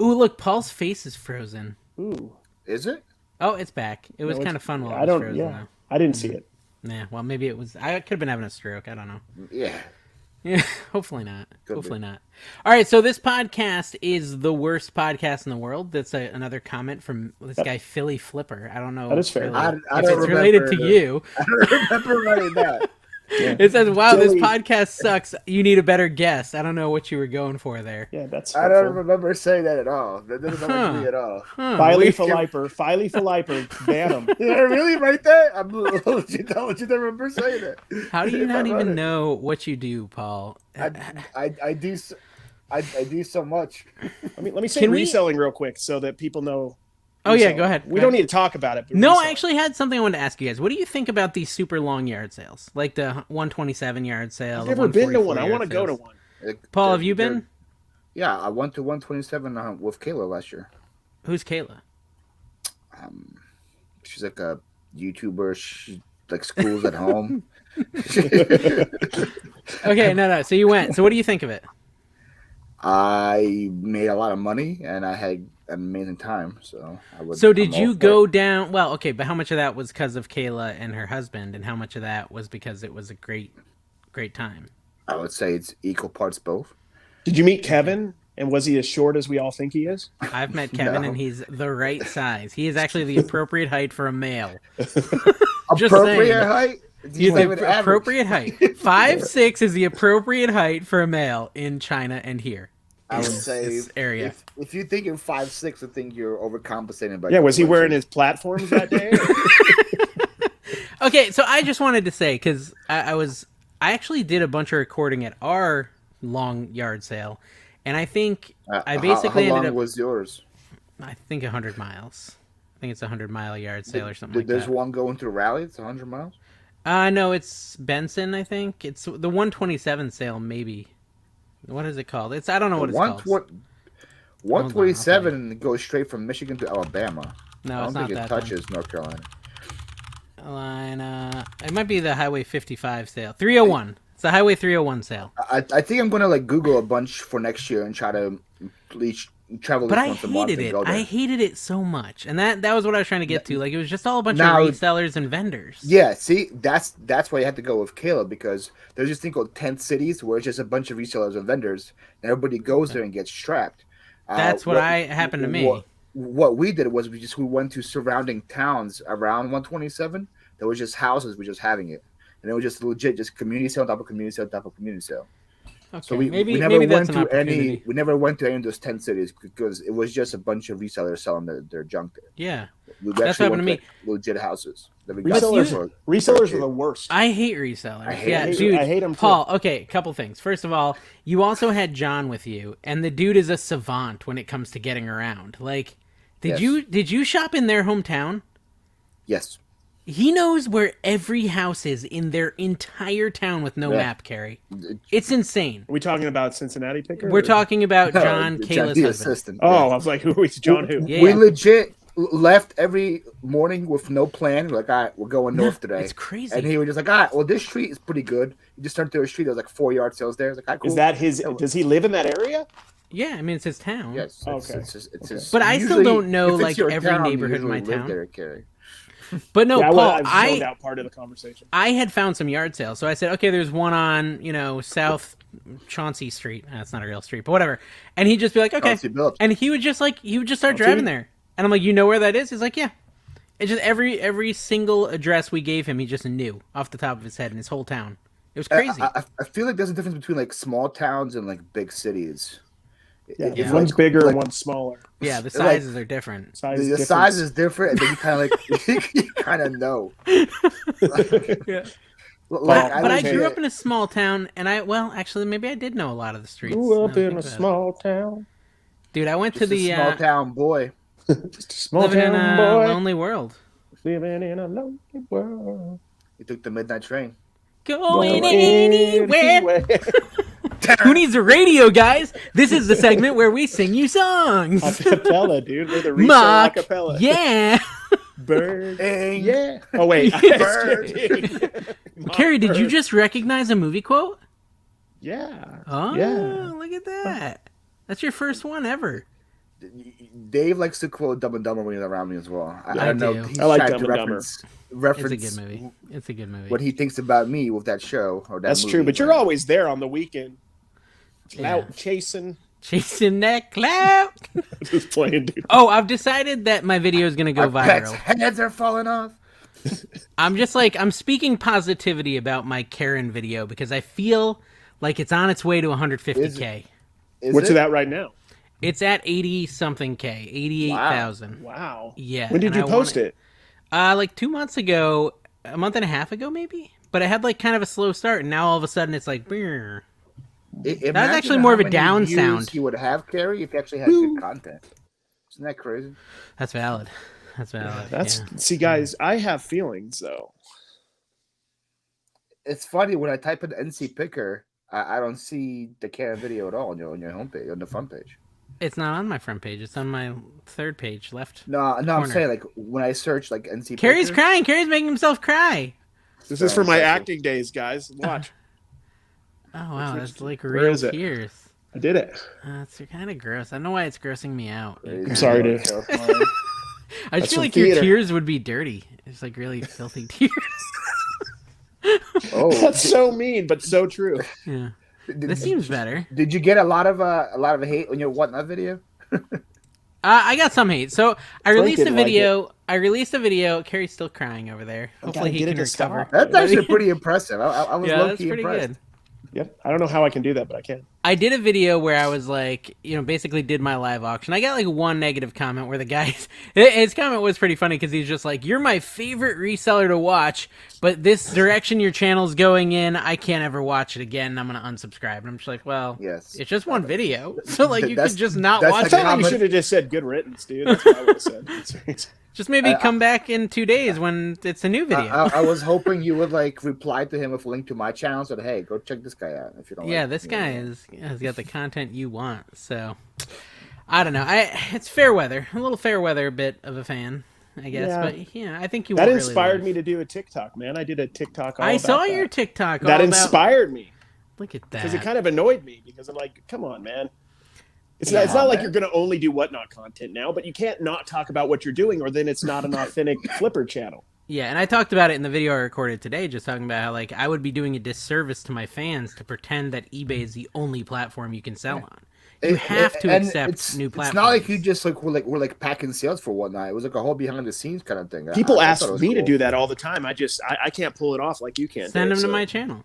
Ooh, look, Paul's face is frozen. Ooh. Is it? Oh, it's back. It was kind of fun while it was frozen. Yeah, I didn't see it. Yeah, well, maybe it was. I could have been having a stroke. I don't know. Yeah. Hopefully not. Hopefully not. All right, so this podcast is the worst podcast in the world. That's another comment from this guy, Phlipper. I don't know. That is fair. Really, I don't remember. Related to you. I don't remember writing that. Yeah. It says, "Wow, Joey, this podcast sucks. You need a better guest." I don't know what you were going for there. Yeah, that's. I don't remember saying that at all. That doesn't sound like me at all. Filey Philipper, ban him. Did I really write that? I'm legit remember saying that. How do you not even know what you do, Paul? I do so much. Let me say reselling real quick so that people know. Oh yeah, go ahead. We don't need to talk about it. But no, I actually had something I wanted to ask you guys. What do you think about these super long yard sales, like the 127 yard sale? I've never been to one. I want to go to one. Paul, have you been? Yeah, I went to 127 with Kayla last year. Who's Kayla? She's like a YouTuber. She like schools at home. Okay, no. So you went. So what do you think of it? I made a lot of money and I had an amazing time. So did you go down? Well, okay, but how much of that was because of Kayla and her husband, and how much of that was because it was a great time? I would say it's equal parts both. Did you meet Kevin? And was he as short as we all think he is? I've met Kevin, and he's the right size. He is actually the appropriate height for a male. Appropriate height? He's the appropriate height. 5'6" is the appropriate height for a male in China and here. I would say this area. If you think you're 5'6", I think you're overcompensating. Yeah, was he wearing his platforms that day? Okay, so I just wanted to say, because I actually did a bunch of recording at our long yard sale, and I think I basically how long ended up. Was yours? I think 100 miles. I think it's a 100-mile yard sale or something like that. There's one going through Raleigh. It's 100 miles. No, it's Benson. I think it's the 127 sale. Maybe. What is it called? I don't know what it's called. 127 goes straight from Michigan to Alabama. No, it's not that. I don't think it touches North Carolina. It might be the Highway 55 sale. 301. It's the Highway 301 sale. I think I'm gonna Google a bunch for next year and try to travel. But I hated it. I hated it so much, and that was what I was trying to get to. Like, it was just all a bunch of resellers and vendors. Yeah, see, that's why you had to go with Caleb, because there's this thing called tent cities where it's just a bunch of resellers and vendors, and everybody goes there and gets trapped. That's what happened to me. What we did was we went to surrounding towns around 127. There was just houses, we just having it, and it was just legit, just community sale on top of community sale on top of community sale. Okay, so we never went to any of those 10 cities because it was just a bunch of resellers selling their junk there. Yeah, that's what happened to me. Legit houses. Resellers are the worst. I hate resellers. I hate them too. Paul, okay, couple things. First of all, you also had John with you, and the dude is a savant when it comes to getting around. Like, did you shop in their hometown? Yes. He knows where every house is in their entire town with no map, Carrie. It's insane. Are we talking about Cincinnati Picker? We're talking about John, Kayla's husband. Assistant. Oh, I was like, who is John who? Yeah. We legit left every morning with no plan. We're like, all right, we're going north today. It's crazy. And he was just like, all right, well, this street is pretty good. You just turned through a street. There was like 4 yard sales there. I was like, all right, cool. Is that his? Does he live in that area? Yeah, I mean, it's his town. Yes. Okay. It's his, but I still don't know every neighborhood in my town. But no, Paul, I zoned out part of the conversation. I had found some yard sales, so I said, okay, there's one on South Chauncey Street. That's not a real street, but whatever. And he'd just be like, okay, and he would just start driving there, and I'm like, you know where that is? He's like, yeah. It's just every single address we gave him, he just knew off the top of his head in his whole town. It was crazy. I feel like there's a difference between small towns and big cities. Yeah. One's bigger and one's smaller. Yeah, the sizes are different. The size is different, and then you kind of you kind of know. Yeah. But I grew up in a small town, and actually, maybe I did know a lot of the streets. Grew up in a small town. Dude, I went to the small town boy. Just a small living town in a boy. lonely world. Living in a lonely world. You took the midnight train. Going anywhere. Who needs a radio, guys? This is the segment where we sing you songs. Acapella, dude. We're the resale acapella. Yeah. Bird. Yeah. Oh, wait. Bird. Carrie, did you just recognize a movie quote? Yeah. Oh, yeah. Look at that. That's your first one ever. Dave likes to quote Dumb and Dumber when he's around me as well. I don't know. I like Dumb and Dumber. Reference it's a good movie. What he thinks about me with that show or that That's movie, true, but you're always there on the weekend. Yeah. Chasing that clout. Just playing, dude. Oh, I've decided that my video is going to go viral. Pets' heads are falling off. I'm speaking positivity about my Karen video because I feel like it's on its way to 150K. What's it at right now? It's at 80 something K, 88,000. Wow. Yeah. When did you post it? Like 2 months ago, a month and a half ago, maybe. But it had like kind of a slow start, and now all of a sudden it's like. That was actually more of a down sound. You would have, Carrie, if you actually had good content. Isn't that crazy? That's valid. See, guys, I have feelings though. It's funny when I type in NC Picker, I don't see the Karen video at all on your homepage, on the front page. It's not on my front page. It's on my third page, left. No, I'm saying like when I search like NC. Carrie's crying. Carrie's making himself cry. This is for my acting days, guys. Watch. Oh wow, that's like real tears. I did it. It's kind of gross. I don't know why it's grossing me out. I'm sorry, dude. I just feel like your tears would be dirty. It's like really filthy tears. Oh, that's so mean, but so true. Yeah. This seems better. Did you get a lot of hate on your Whatnot video? I got some hate. So I released a video. Carrie's still crying over there. Hopefully he can recover. That's actually pretty impressive. I was low-key pretty impressed. Good. Yep. I don't know how I can do that, but I can. I did a video where I was like, basically did my live auction. I got like one negative comment where the guy, his comment was pretty funny because he's just like, "You're my favorite reseller to watch, but this direction your channel's going in, I can't ever watch it again. I'm gonna unsubscribe." And I'm just like, well, yes, it's just one video, so like you could just not watch it. You should have just said good riddance, dude. That's what I would have said. Just maybe come back in 2 days when it's a new video. I was hoping you would like reply to him with a link to my channel, so that, hey, go check this guy out if you don't. Yeah, this guy has got the content you want. So I don't know. It's fair weather, a little fair weather bit of a fan, I guess. Yeah. But yeah, I think you. That inspired me to do a TikTok, man. I did a TikTok. I saw your TikTok. That inspired me. Look at that. Because it kind of annoyed me because I'm like, come on, man. It's not like you're going to only do Whatnot content now, but you can't not talk about what you're doing, or then it's not an authentic Phlipper channel. Yeah, and I talked about it in the video I recorded today, just talking about how like I would be doing a disservice to my fans to pretend that eBay is the only platform you can sell on. You have to accept new platforms. It's not like you just like we're packing sales for Whatnot. It was like a whole behind the scenes kind of thing. People ask me to do that all the time. I can't pull it off like you can. Send them to my channel.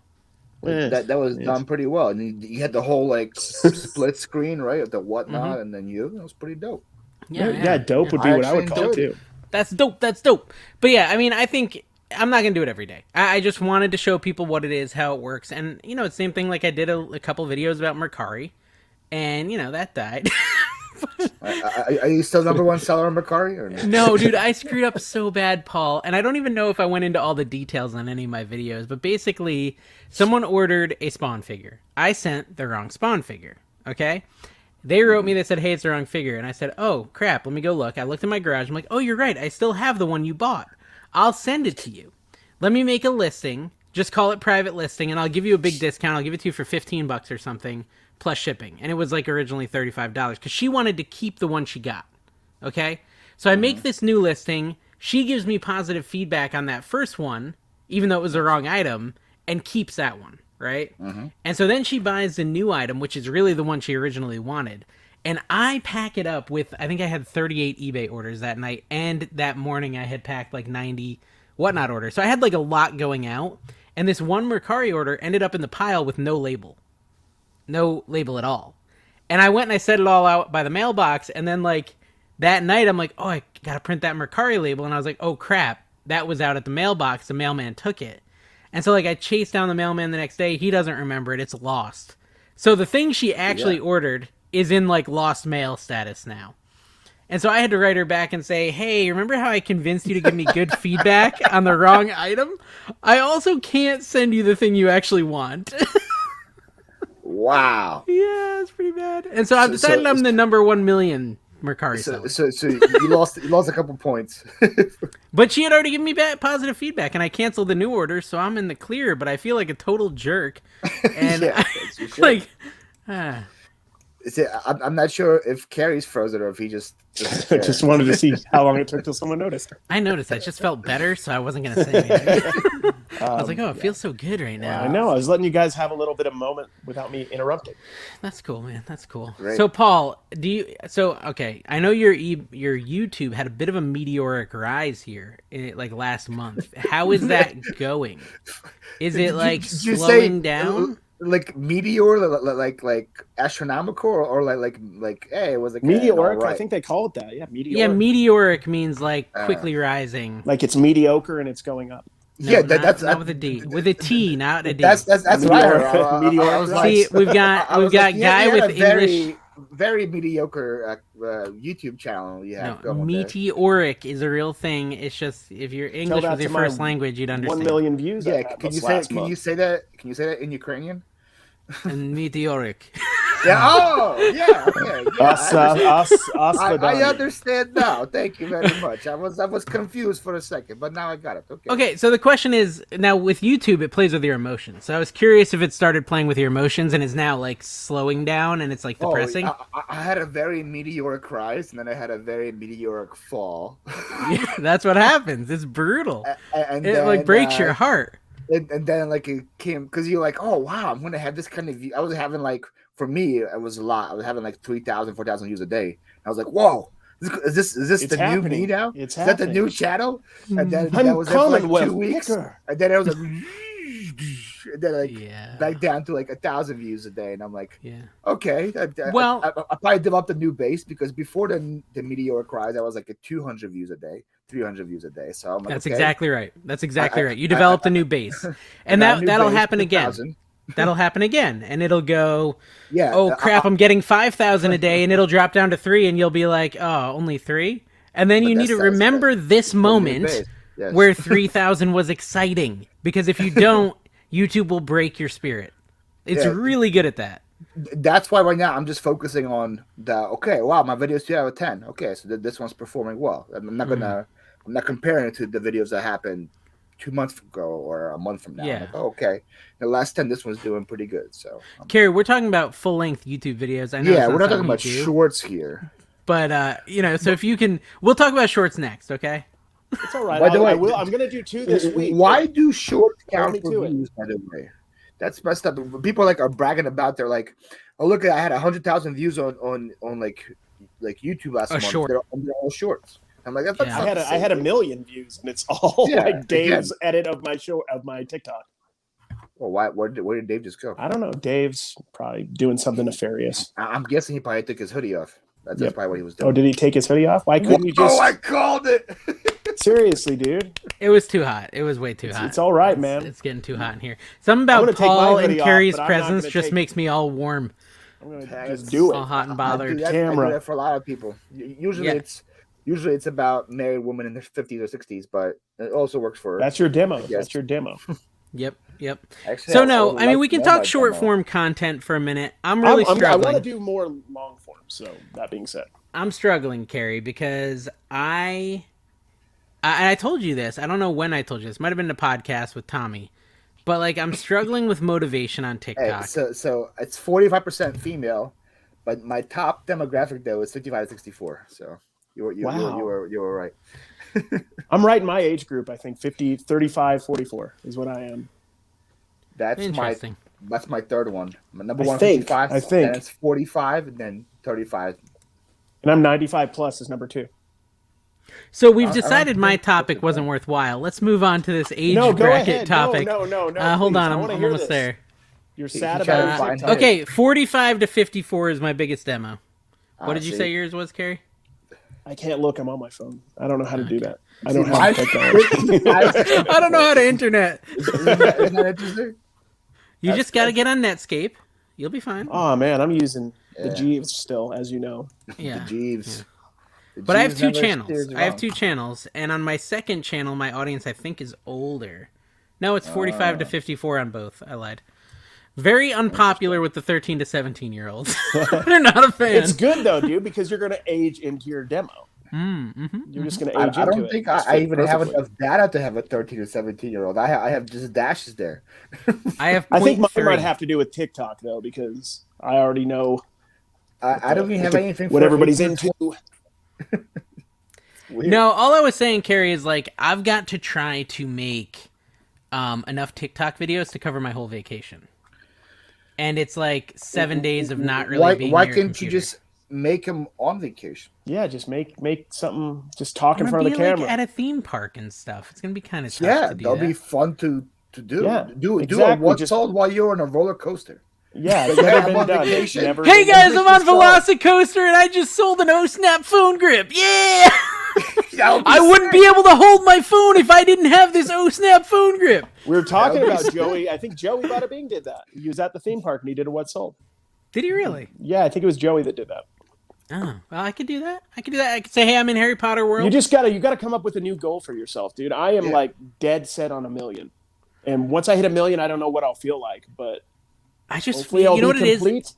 That was done pretty well, and you had the whole like split screen, right, of the Whatnot, and then you. That was pretty dope. Yeah, dope would be what I would call it too. That's dope. But yeah, I mean, I think I'm not gonna do it every day. I just wanted to show people what it is, how it works, and it's the same thing. Like I did a couple videos about Mercari, and that died. Are you still number one seller on Mercari? Or no, dude, I screwed up so bad, Paul, and I don't even know if I went into all the details on any of my videos, but basically, someone ordered a Spawn figure. I sent the wrong Spawn figure, okay? They wrote me, they said, hey, it's the wrong figure, and I said, oh, crap, let me go look. I looked in my garage, I'm like, oh, you're right, I still have the one you bought. I'll send it to you. Let me make a listing, just call it private listing, and I'll give you a big discount. I'll give it to you for $15 or something. Plus shipping, and it was like originally $35 because she wanted to keep the one she got. Okay, so I make this new listing. She gives me positive feedback on that first one, even though it was the wrong item, and keeps that one, right? And so then she buys the new item, which is really the one she originally wanted, and I pack it up with. I think I had 38 eBay orders that night, and that morning I had packed like 90 Whatnot orders. So I had like a lot going out, and this one Mercari order ended up in the pile with no label. No label at all. And I went and I set it all out by the mailbox, and then like that night I'm like, oh, I gotta print that Mercari label, and I was like, oh crap, that was out at the mailbox, the mailman took it. And so like I chased down the mailman the next day, he doesn't remember it, it's lost. So the thing she actually ordered is in like lost mail status now. And so I had to write her back and say, hey, remember how I convinced you to give me good feedback on the wrong item? I also can't send you the thing you actually want. Wow. Yeah, it's pretty bad. And so I've decided I'm the number 1 million Mercari seller. So you lost a couple points. But she had already given me positive feedback, and I canceled the new order, so I'm in the clear. But I feel like a total jerk. And I'm not sure if Carrie's frozen or if he just just wanted to see how long it took till someone noticed. I noticed. I just felt better, so I wasn't going to say anything. I was like, it feels so good right now. I know. I was letting you guys have a little bit of moment without me interrupting. That's cool, man. That's cool. Great. So, Paul, okay, I know your YouTube had a bit of a meteoric rise here, like last month. How is that going? Is it like slowing down? Like meteor, like astronomical, or like hey, it was like meteoric. Right. I think they call it that. Yeah, meteoric. Yeah, meteoric means like quickly rising. Like it's mediocre and it's going up. No, yeah, that's not with a D. With a T, not a D. That's right. Meteoric. See, we've got guy with English. Very mediocre YouTube channel. Yeah, no, meteoric is a real thing. It's just if you're English was your first language, you'd understand. 1 million views. Yeah, can you say that in Ukrainian? And meteoric. Yeah. Oh, yeah. Okay. Yeah, I understand now. Thank you very much. I was confused for a second, but now I got it. Okay. Okay. So the question is now with YouTube, it plays with your emotions. So I was curious if it started playing with your emotions and is now like slowing down and it's like depressing. I had a very meteoric rise and then I had a very meteoric fall. Yeah, that's what happens. It's brutal. And it then, like breaks your heart. And then like it came because you're like, oh wow, I'm gonna have this kind of view. I was having like. For me, it was a lot. I was having like 3,000, 4,000 views a day. I was like, "Whoa, is this the new me now? Is that the new channel?" And then that was for like 2 weeks, and then it was like, and then like back down to like 1,000 views a day, and I'm like, okay. I probably developed a new base because before the meteoric rise, I was like at 200 views a day. 300 views a day. So I'm like, that's exactly right. That's exactly right. You developed a new base, and that'll happen again. That'll happen again, and it'll go. Yeah. Oh crap! I'm getting 5,000 a day, and it'll drop down to 3, and you'll be like, "Oh, only 3." And then you need to remember this moment where 3,000 was exciting, because if you don't, YouTube will break your spirit. It's really good at that. That's why right now I'm just focusing on wow, my video's 2 out of 10. Okay, so this one's performing well. I'm not comparing it to the videos that happened 2 months ago or a month from now. Yeah. Like, okay. The last 10, this one's doing pretty good. So, Carrie, we're talking about full-length YouTube videos. I know. Yeah, we're not talking about shorts here. But so if you can, we'll talk about shorts next. Okay. It's all right. By the way, I'm going to do 2 this week. Why do shorts count for views? By the way, that's messed up. People are bragging about. They're like, oh look, I had 100,000 views on like YouTube last month. Short. They're all shorts. I'm like, that's I had 1 million views, and it's all like Dave's edit of my TikTok. Well, where did Dave just go? I don't know. Dave's probably doing something nefarious. I'm guessing he probably took his hoodie off. That's probably what he was doing. Oh, did he take his hoodie off? Why couldn't you just? Oh, I called it. Seriously, dude. It was too hot. It was way too hot. It's all right, man. It's getting too hot in here. Something about Paul and Carrie's presence just makes me all warm. I'm gonna just do it. All hot and bothered. I do that for a lot of people. Usually it's about married women in their 50s or 60s, but it also works for. That's your demo. That's your demo. Yep. Actually, so no, I mean we can talk short form content for a minute. I'm really struggling. I want to do more long form. So that being said, I'm struggling, Carrie, because I told you this. I don't know when I told you this. Might have been the podcast with Tommy, but like I'm struggling with motivation on TikTok. Hey, so it's 45% female, but my top demographic though is 55 to 64. So you were right. I'm right in my age group. I think 50, 35, 44 is what I am. That's my third one. My number one, 55. I think. Then it's 45 and then 35. And I'm 95 plus is number 2. So we've decided my topic wasn't worthwhile. Let's move on to this age bracket topic. No. Hold on, I'm almost there. You're sad about it. Okay, 45 to 54 is my biggest demo. What did you say yours was, Carrie? I can't look. I'm on my phone. I don't know how to do that. I don't have technology. I don't know how to internet. Isn't that interesting? You just got to get on Netscape. You'll be fine. Oh, man. I'm using the Jeeves still, as you know. Yeah. The Jeeves. Yeah. But I have 2 channels. And on my second channel, my audience, I think, is older. No, it's 45 to 54 on both. I lied. Very unpopular with the 13 to 17-year-olds. They're not a fan. It's good, though, dude, because you're going to age into your demo. You're just going to age into it. I don't think I even have enough data to have a 13 to 17-year-old. I have just dashes there. I think mine might have to do with TikTok, though, because I already know I don't even have anything what for everybody's into. No, all I was saying, Carrie, is like I've got to try to make enough TikTok videos to cover my whole vacation, and it's like 7 days of not really being. Why can't you just make them on vacation? Yeah, just make something. Just talk in front of the camera. Like at a theme park and stuff. It's gonna be kind of tough. Yeah, to do that'll that. be fun to do. Yeah, do exactly. a what's sold while you're on a roller coaster. Yeah, it's never been done. Hey guys, I'm on Velocicoaster and I just sold an O-Snap phone grip. Yeah! I wouldn't be able to hold my phone if I didn't have this O-Snap phone grip. We were talking about Joey. I think Joey Bada Bing did that. He was at the theme park and he did a what sold. Did he really? Yeah, I think it was Joey that did that. Oh, well, I could do that. I could say, hey, I'm in Harry Potter world. You gotta come up with a new goal for yourself, dude. I am like dead set on 1 million. And once I hit 1 million, I don't know what I'll feel like, but I just feel, you know what it is?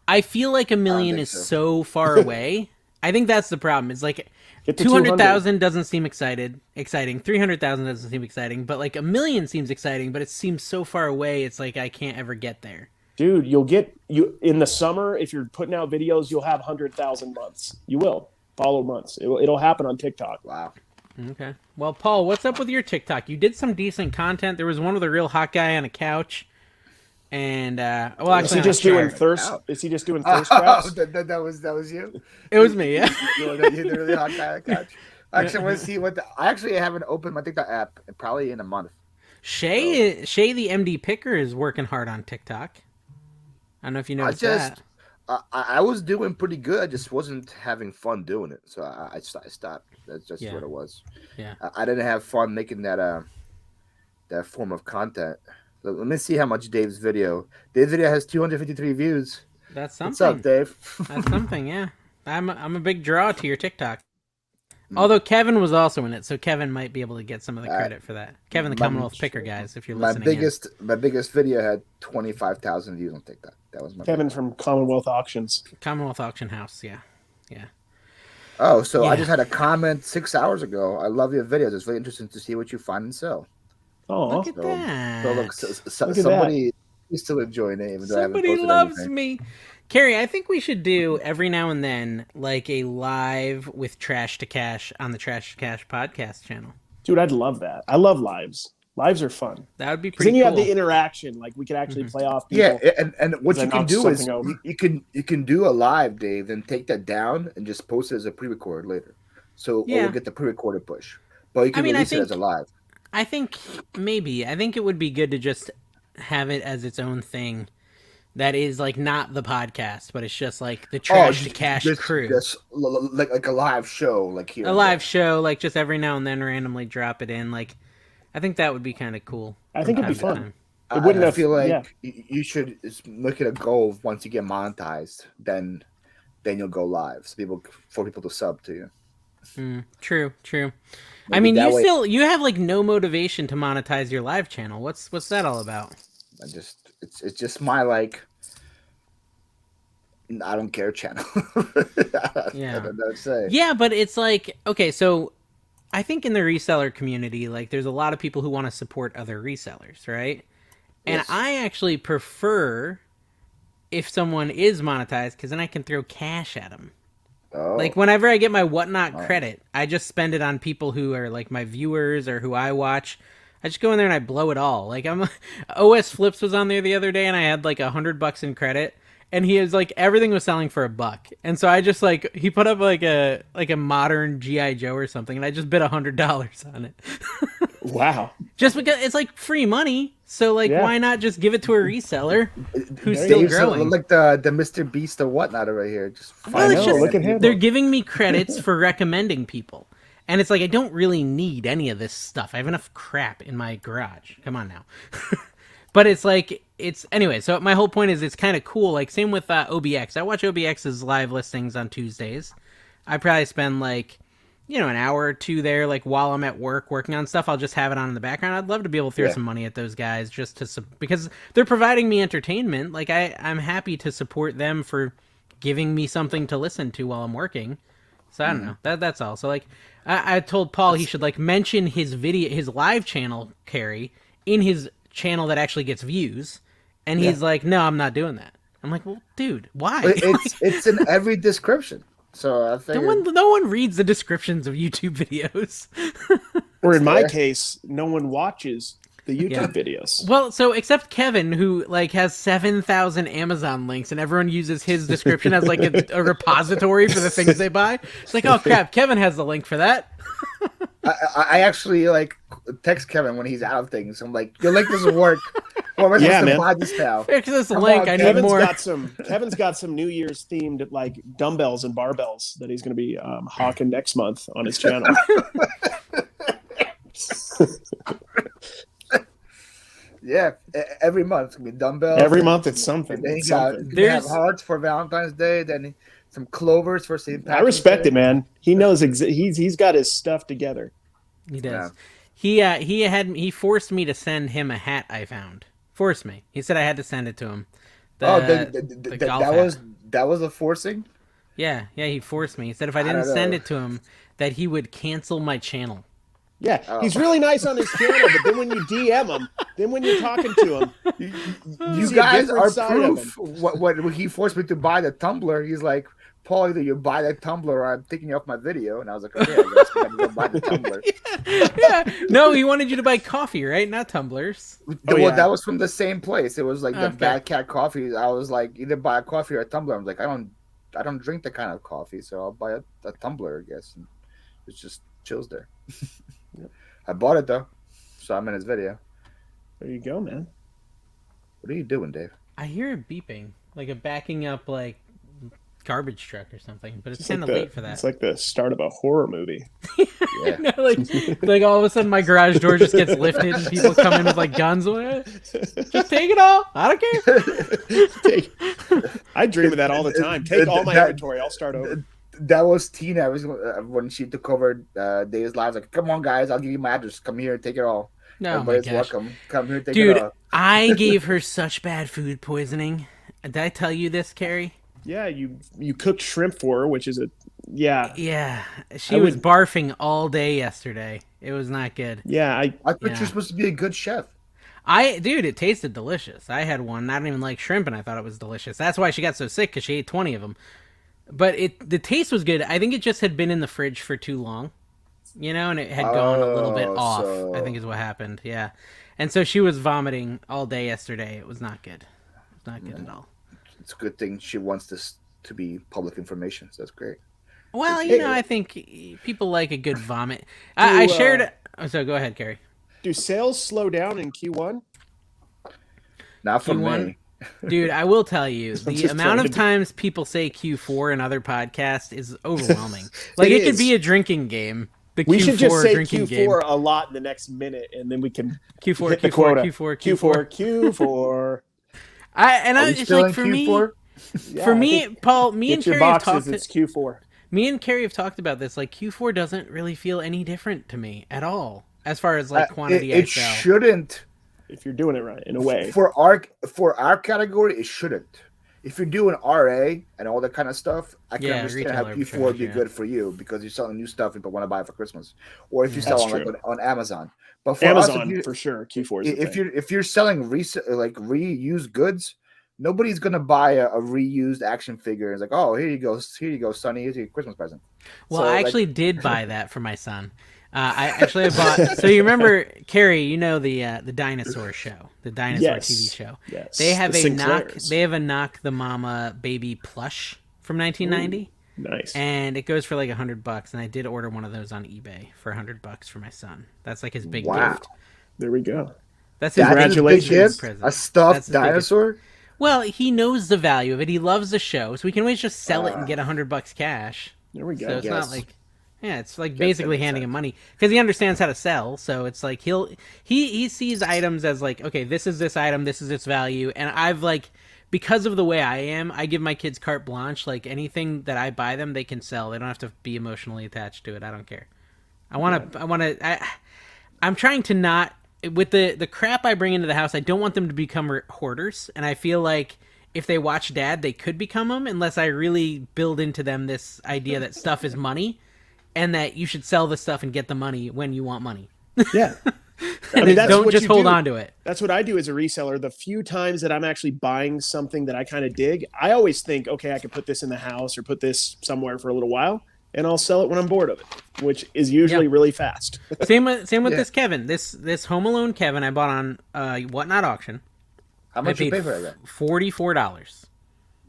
I feel like 1 million is so far away. I think that's the problem. It's like 200,000 doesn't seem exciting. 300,000 doesn't seem exciting, but like 1 million seems exciting, but it seems so far away. It's like I can't ever get there. Dude, you'll get in the summer if you're putting out videos. You'll have 100,000 months. You will follow months. It'll happen on TikTok. Wow. Okay. Well, Paul, what's up with your TikTok? You did some decent content. There was one with a real hot guy on a couch. And well, actually, is he just doing thirst? Is he just doing thirst traps? That was you. It was me. Yeah. You're the really hot guy on the couch. Actually, want to see what I actually haven't opened my TikTok app probably in a month. Shay the MD Picker is working hard on TikTok. I don't know if you noticed that. I was doing pretty good. I just wasn't having fun doing it, so I stopped. That's just what it was. Yeah. I didn't have fun making that form of content. So let me see how much Dave's video. Dave's video has 253 views. That's something. What's up, Dave? That's something. Yeah. I'm a big draw to your TikTok. Although Kevin was also in it, so Kevin might be able to get some of the credit for that. Kevin, the Commonwealth Picker, guys, if you're listening. My biggest video had 25,000 views on TikTok. That was my Kevin from Commonwealth Auctions. Commonwealth Auction House, yeah. Oh, so I just had a comment 6 hours ago. I love your videos. It's really interesting to see what you find and sell. Oh, look at that! So look, somebody is still enjoying it, even though somebody I haven't loves anything. Me. Carrie, I think we should do every now and then like a live with Trash to Cash on the Trash to Cash podcast channel. Dude, I'd love that. I love lives. Lives are fun. That would be pretty. Then you cool. have the interaction. Like we could actually play off people. Yeah, and what you can do is you can do a live, Dave, then take that down and just post it as a pre-record later. So we'll get the pre-recorded push. But you can release it as a live. I think it would be good to just have it as its own thing. That is like not the podcast, but it's just like the Trash to Cash crew. Just like a live show, like here. A live show, like just every now and then randomly drop it in. Like, I think that would be kind of cool. I think it'd be fun. It wouldn't. I feel like you should look at a goal of once you get monetized, then you'll go live. So for people to sub to you. True. Maybe I mean, you have like no motivation to monetize your live channel. What's that all about? It's just my like. I don't care channel. Yeah. I don't know what to say. Yeah, but it's like, okay, so I think in the reseller community, like there's a lot of people who want to support other resellers, right? And I actually prefer if someone is monetized because then I can throw cash at them. Oh. Like whenever I get my Whatnot credit, I just spend it on people who are like my viewers or who I watch. I just go in there and I blow it all. Like OS Flips was on there the other day and I had like $100 in credit. And he is like, everything was selling for $1. And so I just like, he put up like a modern G.I. Joe or something. And I just bid $100 on it. Wow. Just because it's like free money. So like, why not just give it to a reseller who's still growing? Like the Mr. Beast or Whatnot right here. Look at him. They're giving me credits for recommending people. And it's like, I don't really need any of this stuff. I have enough crap in my garage. Come on now. But it's like, anyway, so my whole point is it's kind of cool. Like, same with OBX. I watch OBX's live listings on Tuesdays. I probably spend like, an hour or two there, like while I'm at work working on stuff. I'll just have it on in the background. I'd love to be able to throw some money at those guys because they're providing me entertainment. Like, I'm happy to support them for giving me something to listen to while I'm working. So I don't know. That's all. So like, I told Paul he should like mention his live channel, Carrie, in his channel that actually gets views. And he's like, no, I'm not doing that. I'm like, well, dude, why? It's in every description. So I figured... no one reads the descriptions of YouTube videos. Or in my case, no one watches the YouTube videos. Well, so except Kevin, who like has 7,000 Amazon links, and everyone uses his description as like a repository for the things they buy. It's like, oh crap, Kevin has the link for that. I actually like text Kevin when he's out of things. I'm like, your link doesn't work. Well, we're supposed to buy this now. Fix this link. I need more. Kevin's got some New Year's themed like dumbbells and barbells that he's going to be hawking next month on his channel. Yeah, every month it's gonna be dumbbells. Every month it's something. They have hearts for Valentine's Day, then some clovers for St. Patrick's I respect Day. it, man. He knows he's got his stuff together. He does. Yeah. He forced me to send him a hat I found. Forced me. He said I had to send it to him. That was a forcing? Yeah, he forced me. He said if I didn't send it to him, that he would cancel my channel. Yeah, he's really nice on his channel, but then when you DM him, then when you're talking to him, you guys are proof. When he forced me to buy the tumbler, he's like, Paul, either you buy that tumbler or I'm taking you off my video. And I was like, okay, I guess I gotta go buy the tumbler. Yeah. No, he wanted you to buy coffee, right? Not tumblers. That was from the same place. It was like the Bad Cat coffee. I was like, either buy a coffee or a tumbler. I'm like, I don't drink that kind of coffee, so I'll buy a tumbler, I guess. And it's just chills there. I bought it though, so I'm in his video. There you go, man. What are you doing, Dave? I hear it beeping, like a backing up like garbage truck or something, but it's kind of late for that. It's like the start of a horror movie. Yeah. No, like all of a sudden my garage door just gets lifted and people come in with like guns. Just take it all. I don't care. I dream of that all the time. Take all my inventory. I'll start over. That was Tina when she took over Dave's lives. Like, come on, guys, I'll give you my address. Come here, take it all. No, everybody's welcome. Come here, take Dude, it all. I gave her such bad food poisoning. Did I tell you this, Carrie? Yeah, you cooked shrimp for her, which is Yeah, she was barfing all day yesterday. It was not good. Yeah, I thought you're supposed to be a good chef. Dude, it tasted delicious. I had one. I don't even like shrimp, and I thought it was delicious. That's why she got so sick, because she ate 20 of them. But the taste was good. I think it just had been in the fridge for too long, and it had gone a little bit off, I think is what happened. Yeah. And so she was vomiting all day yesterday. It was not good. It was not good at all. It's a good thing she wants this to be public information, so that's great. Well, I think people like a good vomit. I shared... So go ahead, Carrie. Do sales slow down in Q1? Not for me. Dude, I will tell you, the amount of times people say Q4 in other podcasts is overwhelming. Like, it could be a drinking game. We should just say Q4 a lot in the next minute, and then we can Q4, hit the quota. Q4. I just like, for Q4? Me, for me, Paul, me and Carrie have talked. It's Q4. Me and Carrie have talked about this. Like, Q4 doesn't really feel any different to me at all, as far as like quantity I sell. It shouldn't. If you're doing it right, in a way. For our category, it shouldn't. If you're doing RA and all that kind of stuff, I can understand how Q4 would be good for you because you're selling new stuff and people want to buy it for Christmas, or if you sell on Amazon. But for Amazon, for sure, Q4 is if you're selling reused goods, nobody's gonna buy a reused action figure. It's like, oh, here you go, Sonny, here's your Christmas present. Well, I actually did buy that for my son. I bought. So you remember, Carrie? The dinosaur show, the dinosaur TV show. Yes. They have a Knock the Mama baby plush from 1990. Ooh, nice. And it goes for like $100, and I did order one of those on eBay for $100 for my son. That's like his big gift. There we go. That's his congratulations present. A stuffed dinosaur. Well, he knows the value of it. He loves the show, so we can always just sell it and get $100 cash. There we go. So it's not like. Yeah, it's like basically handing him money because he understands how to sell. So it's like he sees items as like, okay, this is this item, this is its value, and I've like, because of the way I am, I give my kids carte blanche. Like anything that I buy them, they can sell. They don't have to be emotionally attached to it. I don't care. I'm trying to not with the crap I bring into the house. I don't want them to become hoarders, and I feel like if they watch Dad, they could become them unless I really build into them this idea that stuff is money. And that you should sell the stuff and get the money when you want money. Yeah. I mean, that's don't just hold on to it. That's what I do as a reseller. The few times that I'm actually buying something that I kind of dig, I always think, okay, I could put this in the house or put this somewhere for a little while, and I'll sell it when I'm bored of it, which is usually really fast. Same with this Kevin. This Home Alone Kevin I bought on Whatnot auction. How much you pay for that? $44.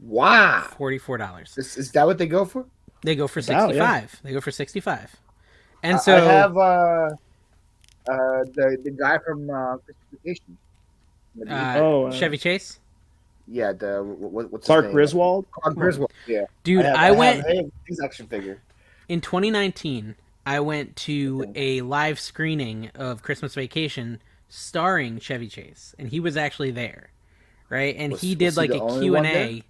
Wow. $44. Is that what they go for? They go for 65. Yeah. They go for 65. And so I have the guy from Christification. Chevy Chase. Yeah, what's Clark his name? Griswold. Clark Griswold. Yeah, dude, I went his action figure in 2019. I went to a live screening of Christmas Vacation starring Chevy Chase, and he was actually there, right? And he did like a Q&A.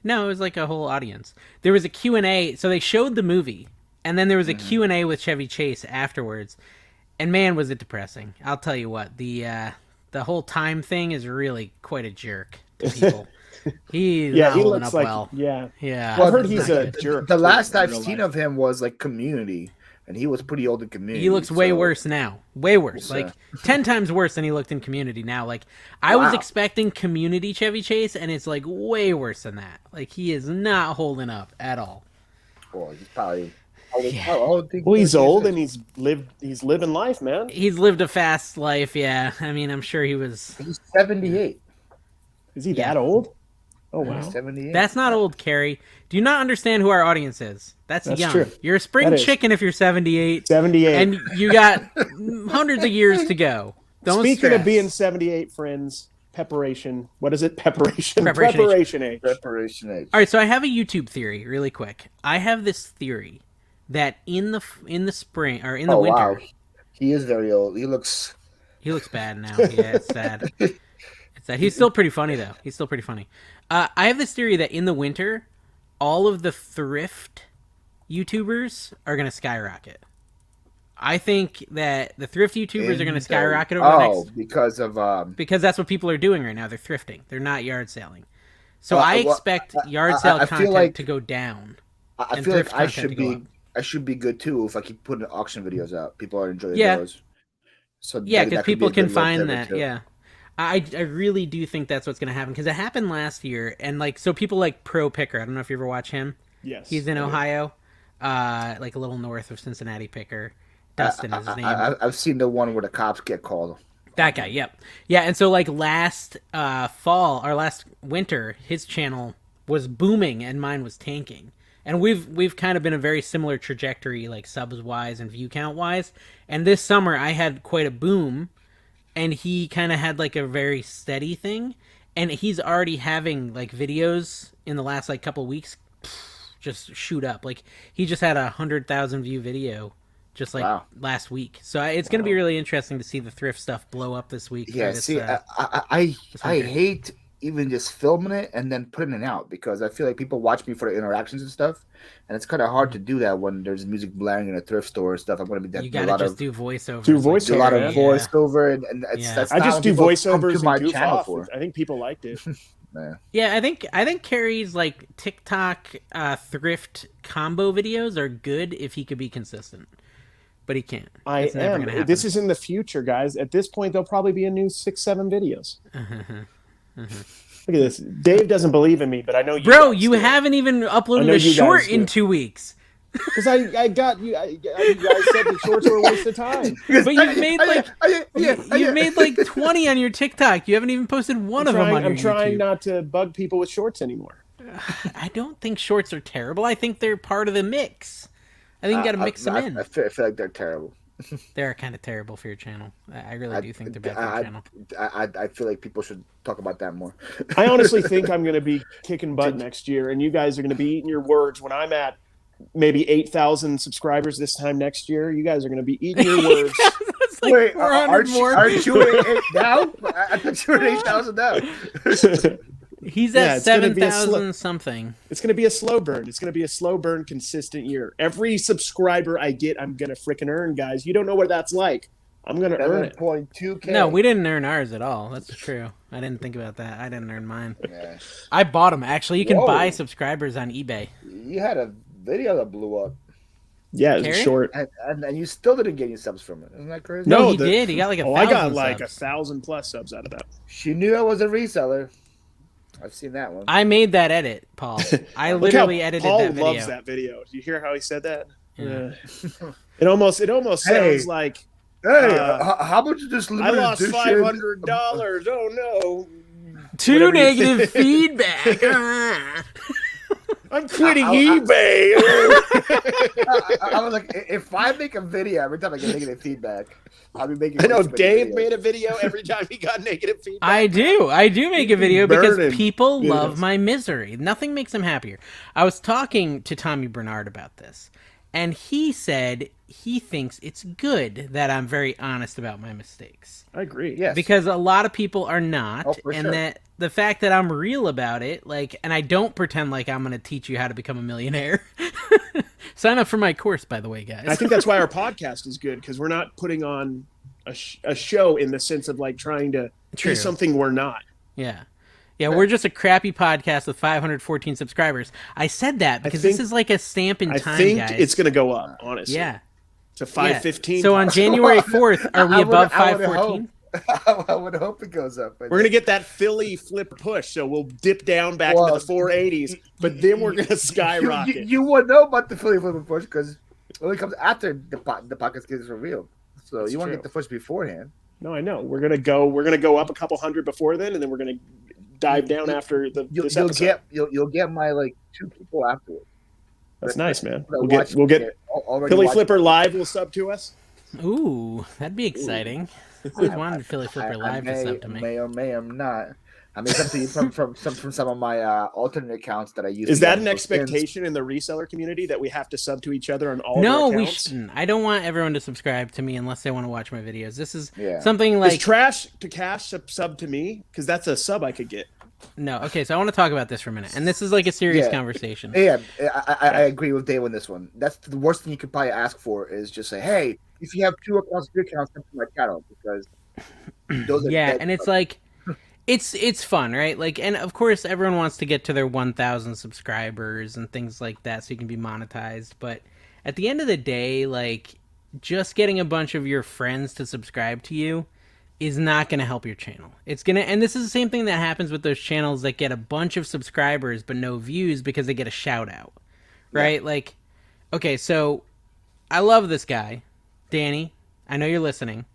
No, it was like a whole audience. There was a Q&A, so they showed the movie, and then there was a Q&A with Chevy Chase afterwards. And man, was it depressing. I'll tell you what, the whole time thing is really quite a jerk to people. He looks up like, well. Yeah. Well, I've heard he's a jerk. The last I've seen of him was like Community, and he was pretty old in Community. He looks way worse now. Way worse. Like 10 times worse than he looked in Community now. Like I was expecting Community Chevy Chase, and it's like way worse than that. Like he is not holding up at all. Well, he's probably he's old and he's living life, man. He's lived a fast life, yeah. I mean, I'm sure he's 78. Is he that old? Oh wow. 78. That's not old, Carrie. Do you not understand who our audience is? That's young. True. You're a spring chicken if you're 78. 78. And you got hundreds of years to go. Speaking of being 78, friends, preparation. What is it? Preparation age. Preparation age. All right, so I have a YouTube theory really quick. I have this theory that in the spring or in the winter, wow. He is very old. He looks bad now. Yeah, it's sad. It's sad. He's still pretty funny though. He's still pretty funny. I have this theory that in the winter, all of the thrift YouTubers are going to skyrocket. I think that the thrift YouTubers are going to skyrocket over the next because that's what people are doing right now. They're thrifting. They're not yard selling. So I expect yard sale content to go down. I feel like I should be good too if I keep putting auction videos out. People are enjoying those. So because people can find that. Too. Yeah, I really do think that's what's going to happen because it happened last year, and like so people like Pro Picker. I don't know if you ever watch him. Yes, he's in Ohio, like a little north of Cincinnati. Picker, Dustin is his name. I've seen the one where the cops get called. That guy, yep, yeah. And so like last fall or last winter, his channel was booming and mine was tanking. And we've kind of been a very similar trajectory, like subs wise and view count wise. And this summer I had quite a boom, and he kind of had like a very steady thing. And he's already having like videos in the last like couple weeks just shoot up. Like he just had 100,000 view video just like last week. So it's going to be really interesting to see the thrift stuff blow up this week. Yeah, I hate even just filming it and then putting it out because I feel like people watch me for the interactions and stuff, and it's kind of hard to do that when there's music blaring in a thrift store and stuff. I'm going to be you gotta just do voiceover. Do voiceover. Do a lot of voiceover, and that's I just do voiceovers and goof off. I think people liked it. Yeah, I think Carrie's like TikTok thrift combo videos are good if he could be consistent, but he can't. It's never gonna happen. This is in the future, guys. At this point, there'll probably be a new 6-7 videos. Look at this. Dave doesn't believe in me, but I know you. Bro, you haven't even uploaded a short in 2 weeks. Because I got you. You guys said the shorts were a waste of time. But you've made like 20 on your TikTok. You haven't even posted one of them on your I'm trying not to bug people with shorts anymore. I don't think shorts are terrible. I think they're part of the mix. I think you got to mix them in. I feel like they're terrible. They're kind of terrible for your channel. I really do think they're bad for your channel. I feel like people should talk about that more. I honestly think I'm going to be kicking butt next year, and you guys are going to be eating your words when I'm at maybe 8,000 subscribers this time next year. You guys are going to be eating your words. Like wait, aren't you at 8 now? I thought you were at 8,000 now. He's at 7,000 something. It's going to be a slow burn. It's going to be a slow burn, consistent year. Every subscriber I get, I'm going to freaking earn, guys. You don't know what that's like. I'm going to earn it. 7.2K. No, we didn't earn ours at all. That's true. I didn't think about that. I didn't earn mine. Yeah. I bought them. Actually, you can buy subscribers on eBay. You had a video that blew up. Yeah, it's short. And you still didn't get any subs from it. Isn't that crazy? No, he did. He got like 1,000 I got like subs. 1,000+ subs out of that. She knew I was a reseller. I've seen that one. I made that edit, Paul. I literally edited that video. Paul loves that video. Do you hear how he said that? Yeah. It almost sounds like, hey, how much is this limited I lost edition? $500. Oh no. Too negative feedback. I'm quitting eBay. I was like, if I make a video every time I get negative feedback, I'll be making. I know Dave made a video every time he got negative feedback. I do make a video because people love my misery. Nothing makes them happier. I was talking to Tommy Bernard about this, and he said he thinks it's good that I'm very honest about my mistakes. I agree. Yes, because a lot of people are not, and that the fact that I'm real about it, like, and I don't pretend like I'm going to teach you how to become a millionaire. Sign up for my course, by the way, guys. I think that's why our podcast is good, because we're not putting on a show in the sense of like trying to do something we're not. Yeah. Yeah, we're just a crappy podcast with 514 subscribers. I said that because this is like a stamp in time, guys. I think it's going to to go up, honestly. Yeah. To 515. So on January 4th, are we above 514? I would hope it goes up. We're going to get that Philly flip push, so we'll dip down back into the 480s, but then we're going to skyrocket. You wouldn't know about the Philly flip push because it only comes after the podcast gets revealed. So that's you want to get the push beforehand. No, I know. We're gonna go up a couple hundred before then, and then we're gonna dive down after this episode. You'll get my like 2 people afterwards. That's nice, man. We'll get Philly Flipper Live will sub to us. Ooh, that'd be exciting. I always wanted Philly Flipper Live to sub to me. May or may not. I mean, something from some of my alternate accounts that I use. Is that an expectation in the reseller community that we have to sub to each other on all of our accounts? No, we shouldn't. I don't want everyone to subscribe to me unless they want to watch my videos. This is something like... Is Trash to Cash sub to me? Because that's a sub I could get. No, okay, so I want to talk about this for a minute. And this is like a serious conversation. Yeah, I agree with Dave on this one. That's the worst thing you could probably ask for is just say, hey, if you have 2 accounts, 3 accounts, sub to my channel. Because those are and it's like... It's fun, right? Like, and of course everyone wants to get to their 1,000 subscribers and things like that so you can be monetized. But at the end of the day, like, just getting a bunch of your friends to subscribe to you is not going to help your channel. It's going to, and this is the same thing that happens with those channels that get a bunch of subscribers but no views because they get a shout out, right? Yeah. Like, okay, so I love this guy, Danny. I know you're listening.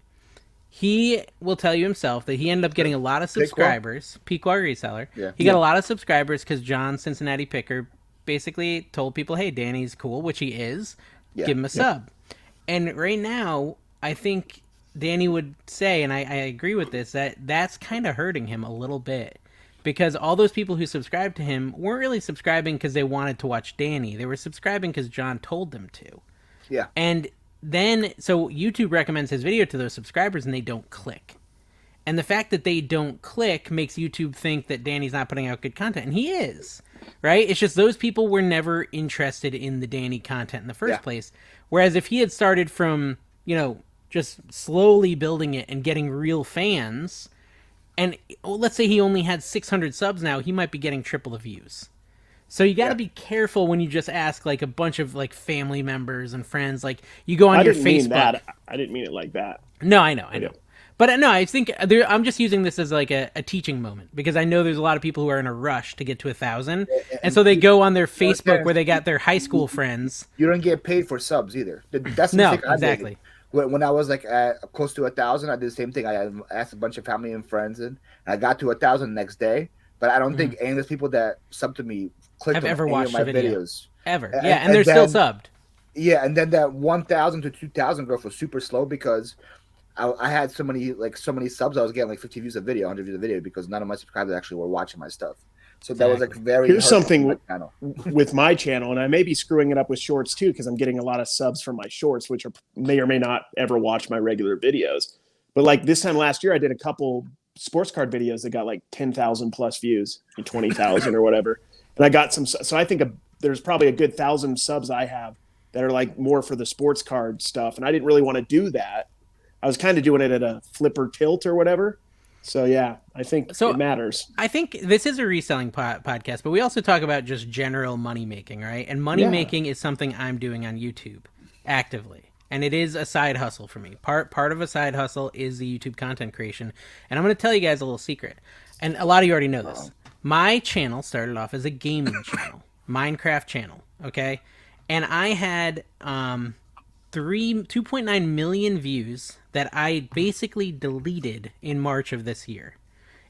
He will tell you himself that he ended up getting a lot of subscribers. Pequot Reseller. Yeah. He got a lot of subscribers because John Cincinnati Picker basically told people, hey, Danny's cool, which he is. Yeah. Give him a sub. And right now, I think Danny would say, and I agree with this, that that's kind of hurting him a little bit. Because all those people who subscribed to him weren't really subscribing because they wanted to watch Danny. They were subscribing because John told them to. Yeah. And then, so YouTube recommends his video to those subscribers and they don't click. And the fact that they don't click makes YouTube think that Danny's not putting out good content. And he is, right? It's just those people were never interested in the Danny content in the first place. Whereas if he had started from, just slowly building it and getting real fans, and let's say he only had 600 subs now, he might be getting triple the views. So you got to be careful when you just ask like a bunch of like family members and friends. Like you go on your Facebook. I didn't mean it like that. No, I know. But no, I think I'm just using this as like a teaching moment because I know there's a lot of people who are in a rush to get to 1,000, and so they go on their Facebook where they got their high school friends. You don't get paid for subs either. That's the mistake exactly. When I was like close to 1,000, I did the same thing. I asked a bunch of family and friends, and I got to 1,000 the next day. But I don't think any of those people that sub to me clicked on any of my videos. Ever. And they're still subbed. Yeah, and then that 1,000 to 2,000 growth was super slow because I had so many subs. I was getting like 50 views a video, 100 views a video because none of my subscribers actually were watching my stuff. So that was like very. Here's something with my channel, and I may be screwing it up with shorts too because I'm getting a lot of subs from my shorts, which may or may not ever watch my regular videos. But like this time last year, I did a couple sports card videos that got like 10,000 plus views and 20,000 or whatever. And I got some, so I think there's probably a good 1,000 subs I have that are like more for the sports card stuff. And I didn't really want to do that. I was kind of doing it at a Phlipper tilt or whatever. So yeah, I think it matters. I think this is a reselling podcast, but we also talk about just general money making, right? And money making is something I'm doing on YouTube. actively. And it is a side hustle for me. Part of a side hustle is the YouTube content creation. And I'm going to tell you guys a little secret. And a lot of you already know this. My channel started off as a gaming channel, Minecraft channel, okay? And I had 2.9 million views that I basically deleted in March of this year.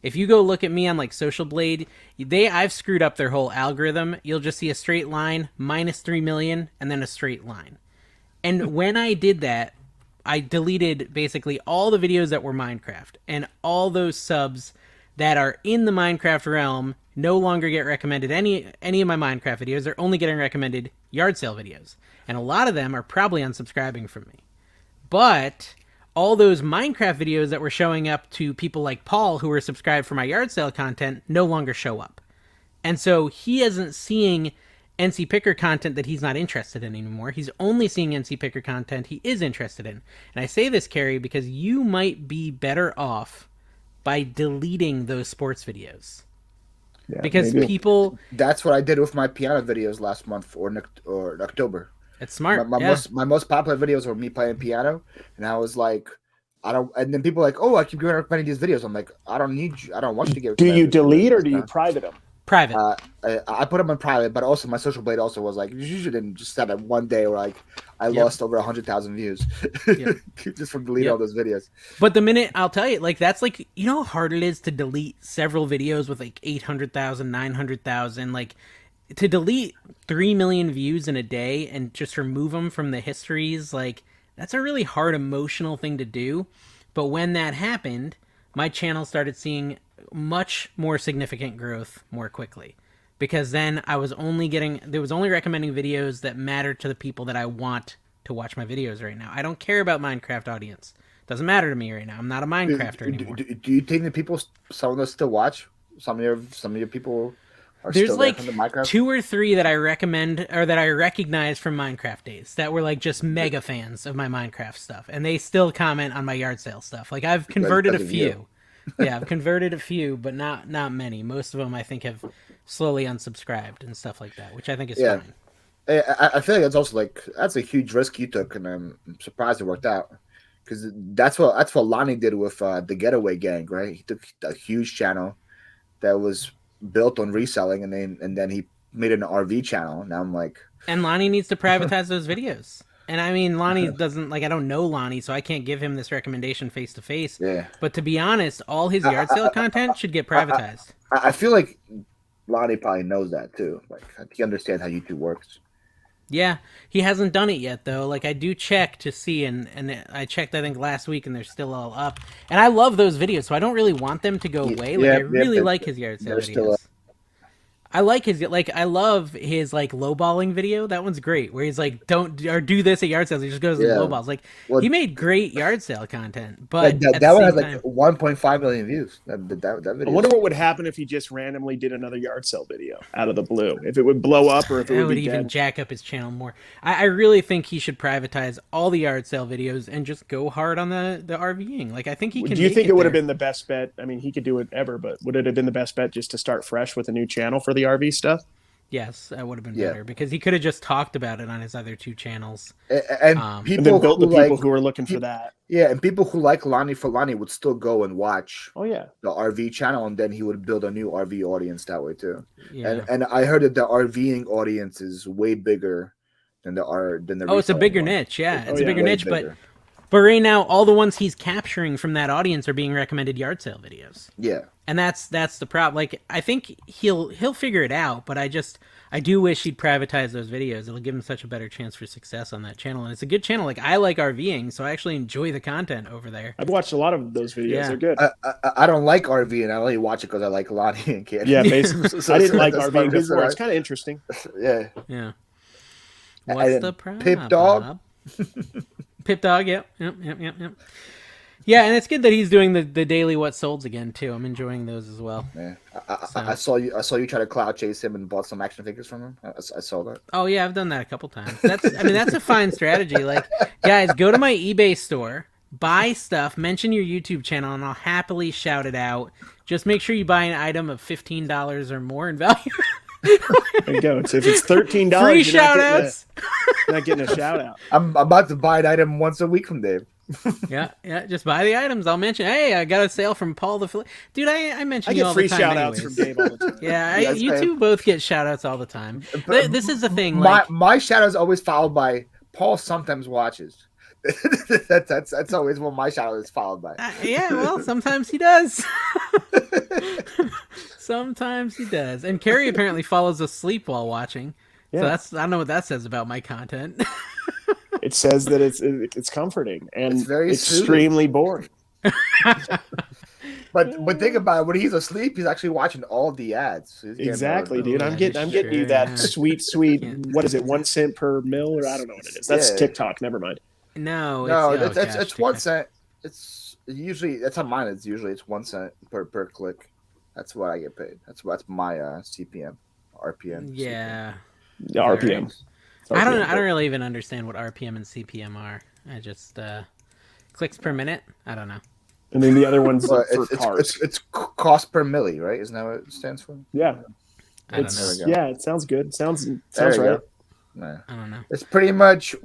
If you go look at me on like Social Blade, I've screwed up their whole algorithm. You'll just see a straight line, minus 3 million, and then a straight line. And when I did that, I deleted basically all the videos that were Minecraft, and all those subs that are in the Minecraft realm no longer get recommended any of my Minecraft videos. They're only getting recommended yard sale videos. And a lot of them are probably unsubscribing from me. But all those Minecraft videos that were showing up to people like Paul who were subscribed for my yard sale content no longer show up. And so he isn't seeing NC Picker content that he's not interested in anymore. He's only seeing NC Picker content he is interested in. And I say this, Carrie, because you might be better off by deleting those sports videos. Yeah, because maybe. People... That's what I did with my piano videos last month or in October. It's smart. My most popular videos were me playing piano. And I was like, and then people are like, oh, I keep recommending these videos. I'm like, I don't want you to get... Do you delete or do you private them? Private. I put them on private, but also my Social Blade also was like, you shouldn't just set up one day where like I lost over 100,000 views just from deleting all those videos. But the minute I'll tell you, like that's like, you know how hard it is to delete several videos with like 800,000, 900,000, like to delete 3 million views in a day and just remove them from the histories. Like that's a really hard emotional thing to do. But when that happened, my channel started seeing much more significant growth more quickly, because then I was only recommending videos that matter to the people that I want to watch my videos right now. I don't care about Minecraft audience. Doesn't matter to me right now. I'm not a Minecrafter anymore. Do you think that some of us still watch? Some of your people are There's still like there from the Minecraft? 2 or 3 that I recommend or that I recognize from Minecraft days that were like just mega fans of my Minecraft stuff, and they still comment on my yard sale stuff. Like I've converted a few. Yeah, I've converted a few, but not many. Most of them, I think, have slowly unsubscribed and stuff like that, which I think is fine. I feel like that's a huge risk you took, and I'm surprised it worked out, because that's what Lonnie did with the Getaway Gang, right? He took a huge channel that was built on reselling, and then he made an RV channel. Now I'm like, and Lonnie needs to privatize those videos. And I mean, Lonnie doesn't, like, I don't know Lonnie, so I can't give him this recommendation face to face. Yeah. But to be honest, all his yard sale content should get privatized. I feel like Lonnie probably knows that too. Like, he understands how YouTube works. Yeah, he hasn't done it yet though. Like I do check to see, and I checked I think last week, and they're still all up. And I love those videos, so I don't really want them to go away. Like I really like his yard sale videos. I like I love his like lowballing video. That one's great. Where he's like, do this at yard sales. He just goes to lowballs. Like he made great yard sale content, but that one has like 1.5 million views. That video. I wonder what would happen if he just randomly did another yard sale video out of the blue. If it would blow up, or if it would be even dead. Jack up his channel more. I really think he should privatize all the yard sale videos and just go hard on the RVing. Like I think he can. Do you think it would have been the best bet? I mean, he could do it ever, but would it have been the best bet just to start fresh with a new channel for the RV stuff? Yes, that would have been better, because he could have just talked about it on his other 2 channels. And people and then built the people who were looking for that. Yeah, and people who like Lonnie for Lonnie would still go and watch the RV channel, and then he would build a new RV audience that way too. Yeah. And I heard that the RVing audience is way bigger than the it's a bigger niche. Yeah, it's a bigger niche, bigger. But right now all the ones he's capturing from that audience are being recommended yard sale videos. Yeah. And that's the problem. Like I think he'll figure it out, but I do wish he'd privatize those videos. It'll give him such a better chance for success on that channel. And it's a good channel. Like I like RVing, so I actually enjoy the content over there. I've watched a lot of those videos. Yeah. They're good. I don't like RVing. I only watch it because I like Lonnie and Kid. Yeah, basically. I didn't like RVing before. It's kind of interesting. Yeah. Yeah. What's the problem? Pip Dog. Pip Dog. Yep. Yeah, and it's good that he's doing the daily what solds again too. I'm enjoying those as well. Yeah, I saw you try to cloud chase him and bought some action figures from him. I saw that. Oh yeah, I've done that a couple times. That's a fine strategy. Like, guys, go to my eBay store, buy stuff, mention your YouTube channel, and I'll happily shout it out. Just make sure you buy an item of $15 or more in value. There you go. So if it's $13, free shout outs. Not getting a shout out. I'm about to buy an item once a week from Dave. Yeah. Just buy the items. I'll mention. Hey, I got a sale from Paul the Dude, I mention you all the time. I get free shout outs from Dave all the time. Yeah, you two both get shout outs all the time. This is the thing. My shout out is always followed by Paul sometimes watches. that's always what my shout out is followed by. Yeah, well, sometimes he does. Sometimes he does. And Carrie apparently falls asleep while watching. Yeah. So I don't know what that says about my content. It says that it's comforting and it's very extremely boring. But think about it. When he's asleep, he's actually watching all the ads. Exactly, dude. I'm getting you that sweet. What is it? 1 cent per mil, or I don't know what it is. That's TikTok. Never mind. No, it's 1 cent. It's usually that's on mine. It's 1 cent per click. That's what I get paid. That's my CPM, RPM. Yeah, RPM. I don't really even understand what RPM and CPM are. I just clicks per minute. I don't know. And then the other one's for cars. It's cost per milli, right? Isn't that what it stands for? Yeah. I don't know. Yeah, it sounds good. It sounds right. No. I don't know. It's pretty much.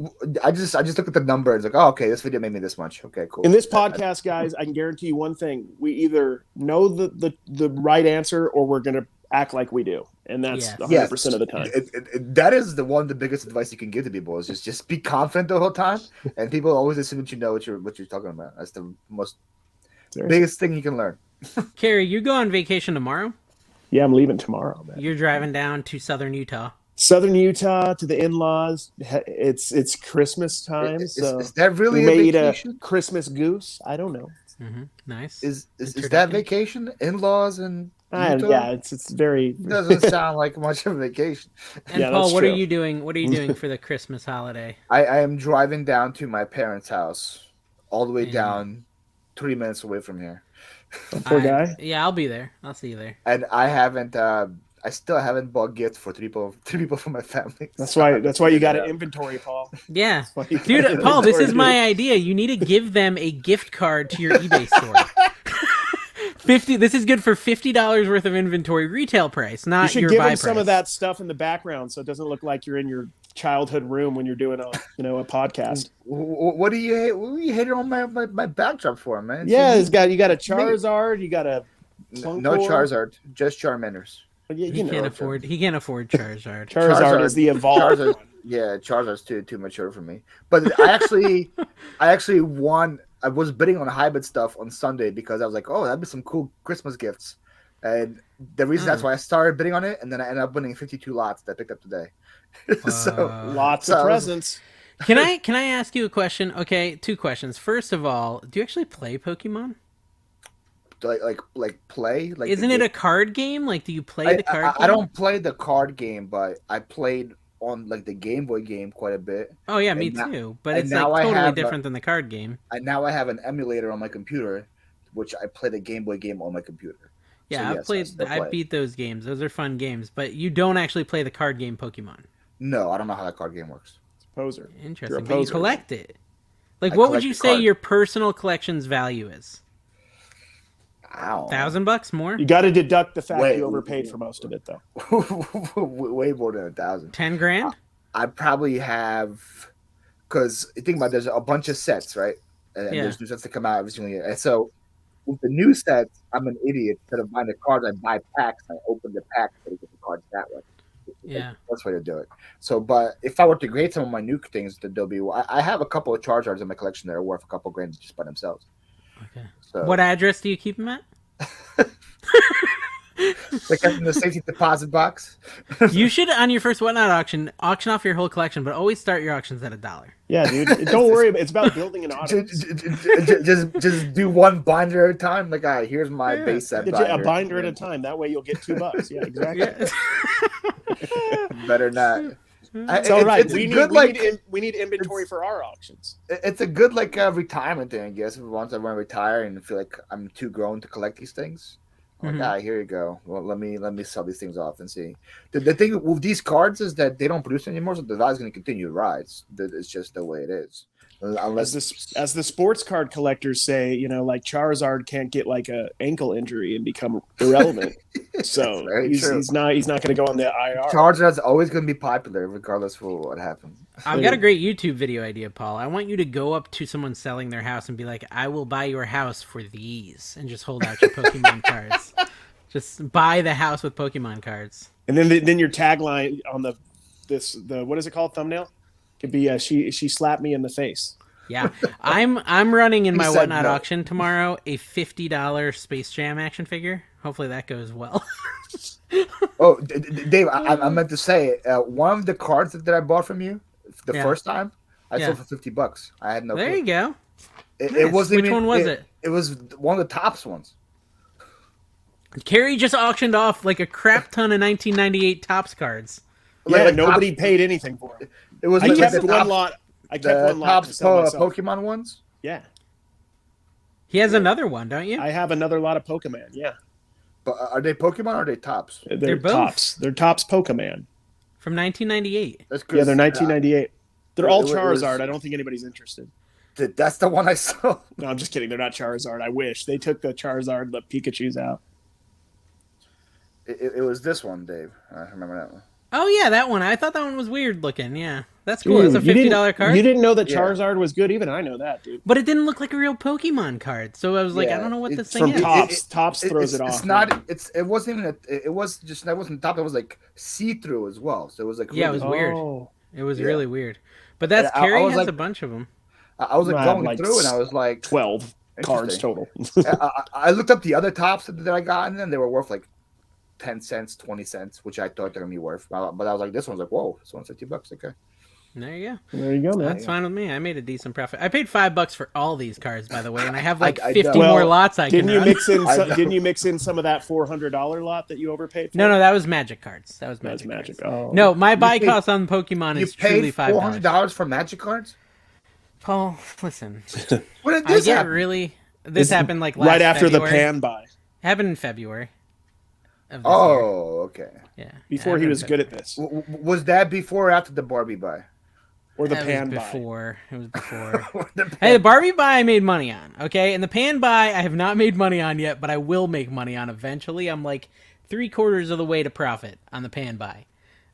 I just look at the numbers. Like, oh, okay, this video made me this much. Okay, cool. In this podcast, guys, I can guarantee you one thing: we either know the right answer, or we're gonna act like we do, and that's 100% of the time. That is the biggest advice you can give to people is just be confident the whole time, and people always assume that you know what you're talking about. That's the most biggest thing you can learn. Carrie, you go on vacation tomorrow? Yeah, I'm leaving tomorrow, man. You're driving down to southern Utah. Southern Utah to the in-laws. It's Christmas time, so is that really we may eat a Christmas goose. I don't know. Mm-hmm. Nice. Is that vacation? In-laws and yeah, it's very. It doesn't sound like much of a vacation. And Paul, what are you doing? What are you doing for the Christmas holiday? I am driving down to my parents' house, all the way down 3 minutes away from here. Poor guy. Yeah, I'll be there. I'll see you there. And I still haven't bought gifts for three people from my family. That's why you got an inventory, Paul. Yeah, dude, Paul, this is my idea. You need to give them a gift card to your eBay store. This is good for $50 worth of inventory retail price, not your buy price. You should give them some of that stuff in the background, so it doesn't look like you're in your childhood room when you're doing a podcast. What do you hate on my backdrop for, man? Yeah, you got a Charizard, you got a no Charizard, just Charmanders. He can't afford Charizard. Charizard is the evolved one. Yeah, Charizard's too mature for me. But I actually won. I was bidding on hybrid stuff on Sunday because I was like, oh, that'd be some cool Christmas gifts. And the reason that's why I started bidding on it, and then I ended up winning 52 lots that I picked up today. Lots of presents. Can I ask you a question? Okay, 2 questions. First of all, do you actually play Pokemon? Like play? Like isn't it a card game? Like, do you play the card game? I don't play the card game, but I played on like the Game Boy game quite a bit. Oh yeah, me too. But it's like totally different than the card game. And now I have an emulator on my computer, which I play the Game Boy game on my computer. Yeah, so I beat those games. Those are fun games. But you don't actually play the card game Pokemon. No, I don't know how that card game works. It's a poser. Interesting. But you collect it. Like, what would you say your personal collection's value is? Wow. $1,000 more? You got to deduct the fact you overpaid for most of it, though. Way more than 1,000. 10 grand? I probably have, because think about it, there's a bunch of sets, right? And there's new sets that come out every single year. And so with the new sets, I'm an idiot. Instead of buying the cards, I buy packs. I open the pack and get the cards that way. Yeah, that's the way to do it. So, but if I were to grade some of my new things, there'll be. I have a couple of Charizards in my collection that are worth a couple grand just by themselves. Okay. So, what address do you keep them at? They kept in the safety deposit box. You should, on your first Whatnot auction off your whole collection, but always start your auctions at $1. Yeah, dude. Don't worry. It's about building an audience. just do one binder at a time. Like, all right, here's my base set binder. A binder at a time. That way you'll get $2. Yeah, exactly. Yeah. Better not. It's all right. We need inventory for our auctions. It's a good retirement thing, I guess. Once I want to retire and feel like I'm too grown to collect these things, I'm like, here you go. Well, let me sell these things off and see. The thing with these cards is that they don't produce anymore, so the value is going to continue to rise. It's just the way it is. Unless as the sports card collectors say, like Charizard can't get like a ankle injury and become irrelevant. So he's not going to go on the IR. Charizard's always going to be popular regardless of what happens. I've got a great YouTube video idea, Paul. I want you to go up to someone selling their house and be like, "I will buy your house for these," and just hold out your Pokemon cards. Just buy the house with Pokemon cards. And then your tagline on the what is it called, thumbnail? Could be she slapped me in the face. Yeah, I'm running in my Whatnot auction tomorrow a $50 Space Jam action figure. Hopefully that goes well. Oh, Dave, I meant to say one of the cards that I bought from you the first time I sold for $50. I had no. There clue. you go. It wasn't. Which one was it? It was one of the tops ones. Carrie just auctioned off like a crap ton of 1998 Topps cards. Yeah, nobody paid anything for it. It was. I kept one lot. I kept one lot to sell myself. Pokemon ones. Yeah. He has another one, don't you? I have another lot of Pokemon. Yeah. But are they Pokemon or are they Topps? They're both. Tops. They're Topps Pokemon. From 1998. That's good. Yeah, they're 1998. They're all Charizard. I don't think anybody's interested. That's the one I saw. No, I'm just kidding. They're not Charizard. I wish. They took the Charizard, the Pikachus out. It was this one, Dave. I remember that one. Oh, yeah, that one. I thought that one was weird looking. Yeah. That's cool. It's a $50 card. You didn't know that Charizard was good? Even I know that, dude. But it didn't look like a real Pokemon card. So I was like, I don't know what this thing is. Tops throws it off. It's not. It wasn't even. It was just. That wasn't top. It was like see-through as well. So it was like. Yeah, really, it was weird. It was really weird. But that's Carrie has like, a bunch of them. I was like going through and I was like 12 cards total. I looked up the other tops that I got and then they were worth like 10 cents, 20 cents, which I thought they were gonna be worth. But I was like, this one's like, whoa, this one's $50. Okay. There you go. There you go, man. That's fine with me. I made a decent profit. I paid $5 for all these cards, by the way, and I have like 50 more lots I can run. Didn't you mix in some of that $400 lot that you overpaid for? No, that was Magic cards. That was Magic. Oh. No, my buy cost on Pokemon is truly $5. You paid $400 for Magic cards? Paul, listen. When did this happen? This happened like last right after February. The pan buy. Happened in February. Okay. Yeah. Before he was good at this. Was that before or after the Barbie buy? Or the pan buy? It was before. Hey, the Barbie buy I made money on, okay? And the pan buy I have not made money on yet, but I will make money on eventually. I'm like 3/4 of the way to profit on the pan buy.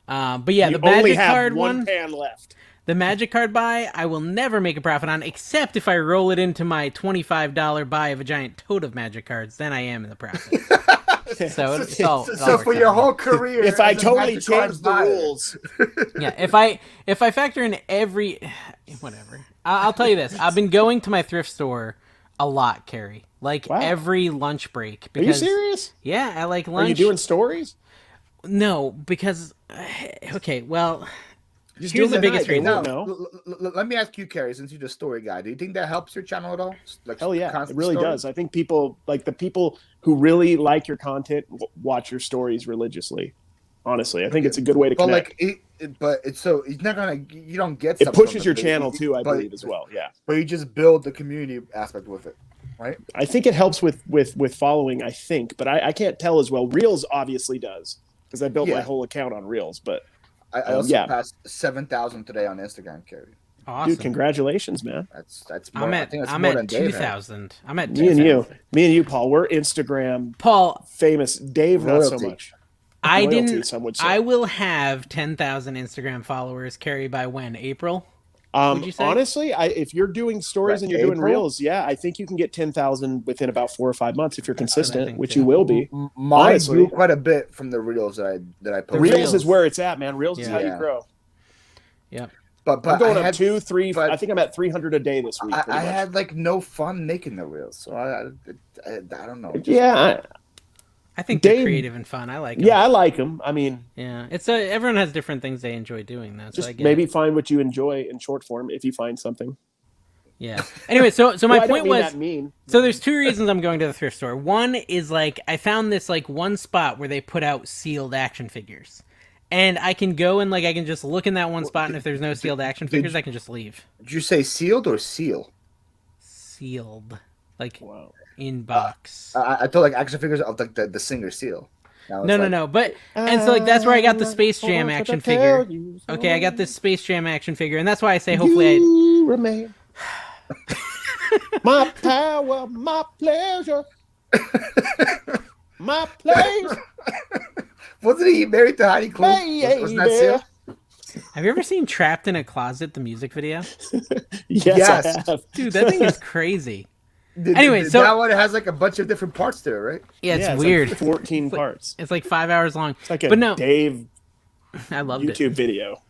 But yeah, the Magic card one pan left. The Magic card buy, I will never make a profit on, except if I roll it into my $25 buy of a giant tote of Magic cards. Then I am in the profit. So for your whole career, if I totally change the rules, yeah. If I factor in every, whatever. I'll tell you this: I've been going to my thrift store a lot, Carrie. Like every lunch break. Because, are you serious? Yeah, I like lunch. Are you doing stories? No, because okay, well. Just here's the biggest reason. No. Let me ask you, Carrie, since you're the story guy, do you think that helps your channel at all? Like, hell yeah, it really does. I think people, like the people who really like your content, watch your stories religiously. Honestly, I think it's a good way to connect. So it's not gonna. You don't get. It pushes your channel too, I believe, as well. Yeah, but you just build the community aspect with it, right? I think it helps with following. I think, but I can't tell as well. Reels obviously does because I built my whole account on Reels, but. I also passed 7,000 today on Instagram, Carrie. Awesome. Dude, congratulations, man. That's more. I'm at 2,000. I'm at 2,000. Me and you, Paul. We're Instagram famous. Dave, Royalty. Not so much. I Royalty, didn't. Some would say. I will have 10,000 Instagram followers, Carrie, by when? April? Would you say? Honestly, if you're doing stories and you're doing reels, I think you can get 10,000 within about 4 or 5 months if you're consistent, which you will be. Mine grew quite a bit from the reels that I posted. Reels is where it's at, man. Reels is how you grow. Yep. But I'm going up 2, 3. I think I'm at 300 a day this week. I had like no fun making the reels, so I don't know. I think they're creative and fun. I like them. Yeah, I like them. I mean, it's everyone has different things they enjoy doing. Though, just maybe find what you enjoy in short form if you find something. Yeah. Anyway, so my point was, mean. So there's 2 reasons I'm going to the thrift store. One is like I found this like one spot where they put out sealed action figures, and I can go and like I can just look in that one spot, and if there's no sealed action figures, I can just leave. Did you say sealed or seal? Sealed, like in box. I thought like action figures of like the singer seal. No. But and so like that's where I got the Space Jam action figure. Okay, I got this Space Jam action figure, and that's why I say hopefully My power, my pleasure, my place. Wasn't he married to Heidi Klum? Wasn't that Seal? Have you ever seen Trapped in a Closet, the music video? Yes, I have. Dude, that thing is crazy. Anyway, so that one has like a bunch of different parts to it, right? Yeah, it's weird. Like 14 parts. It's like 5 hours long. It's like a Dave I loved YouTube video.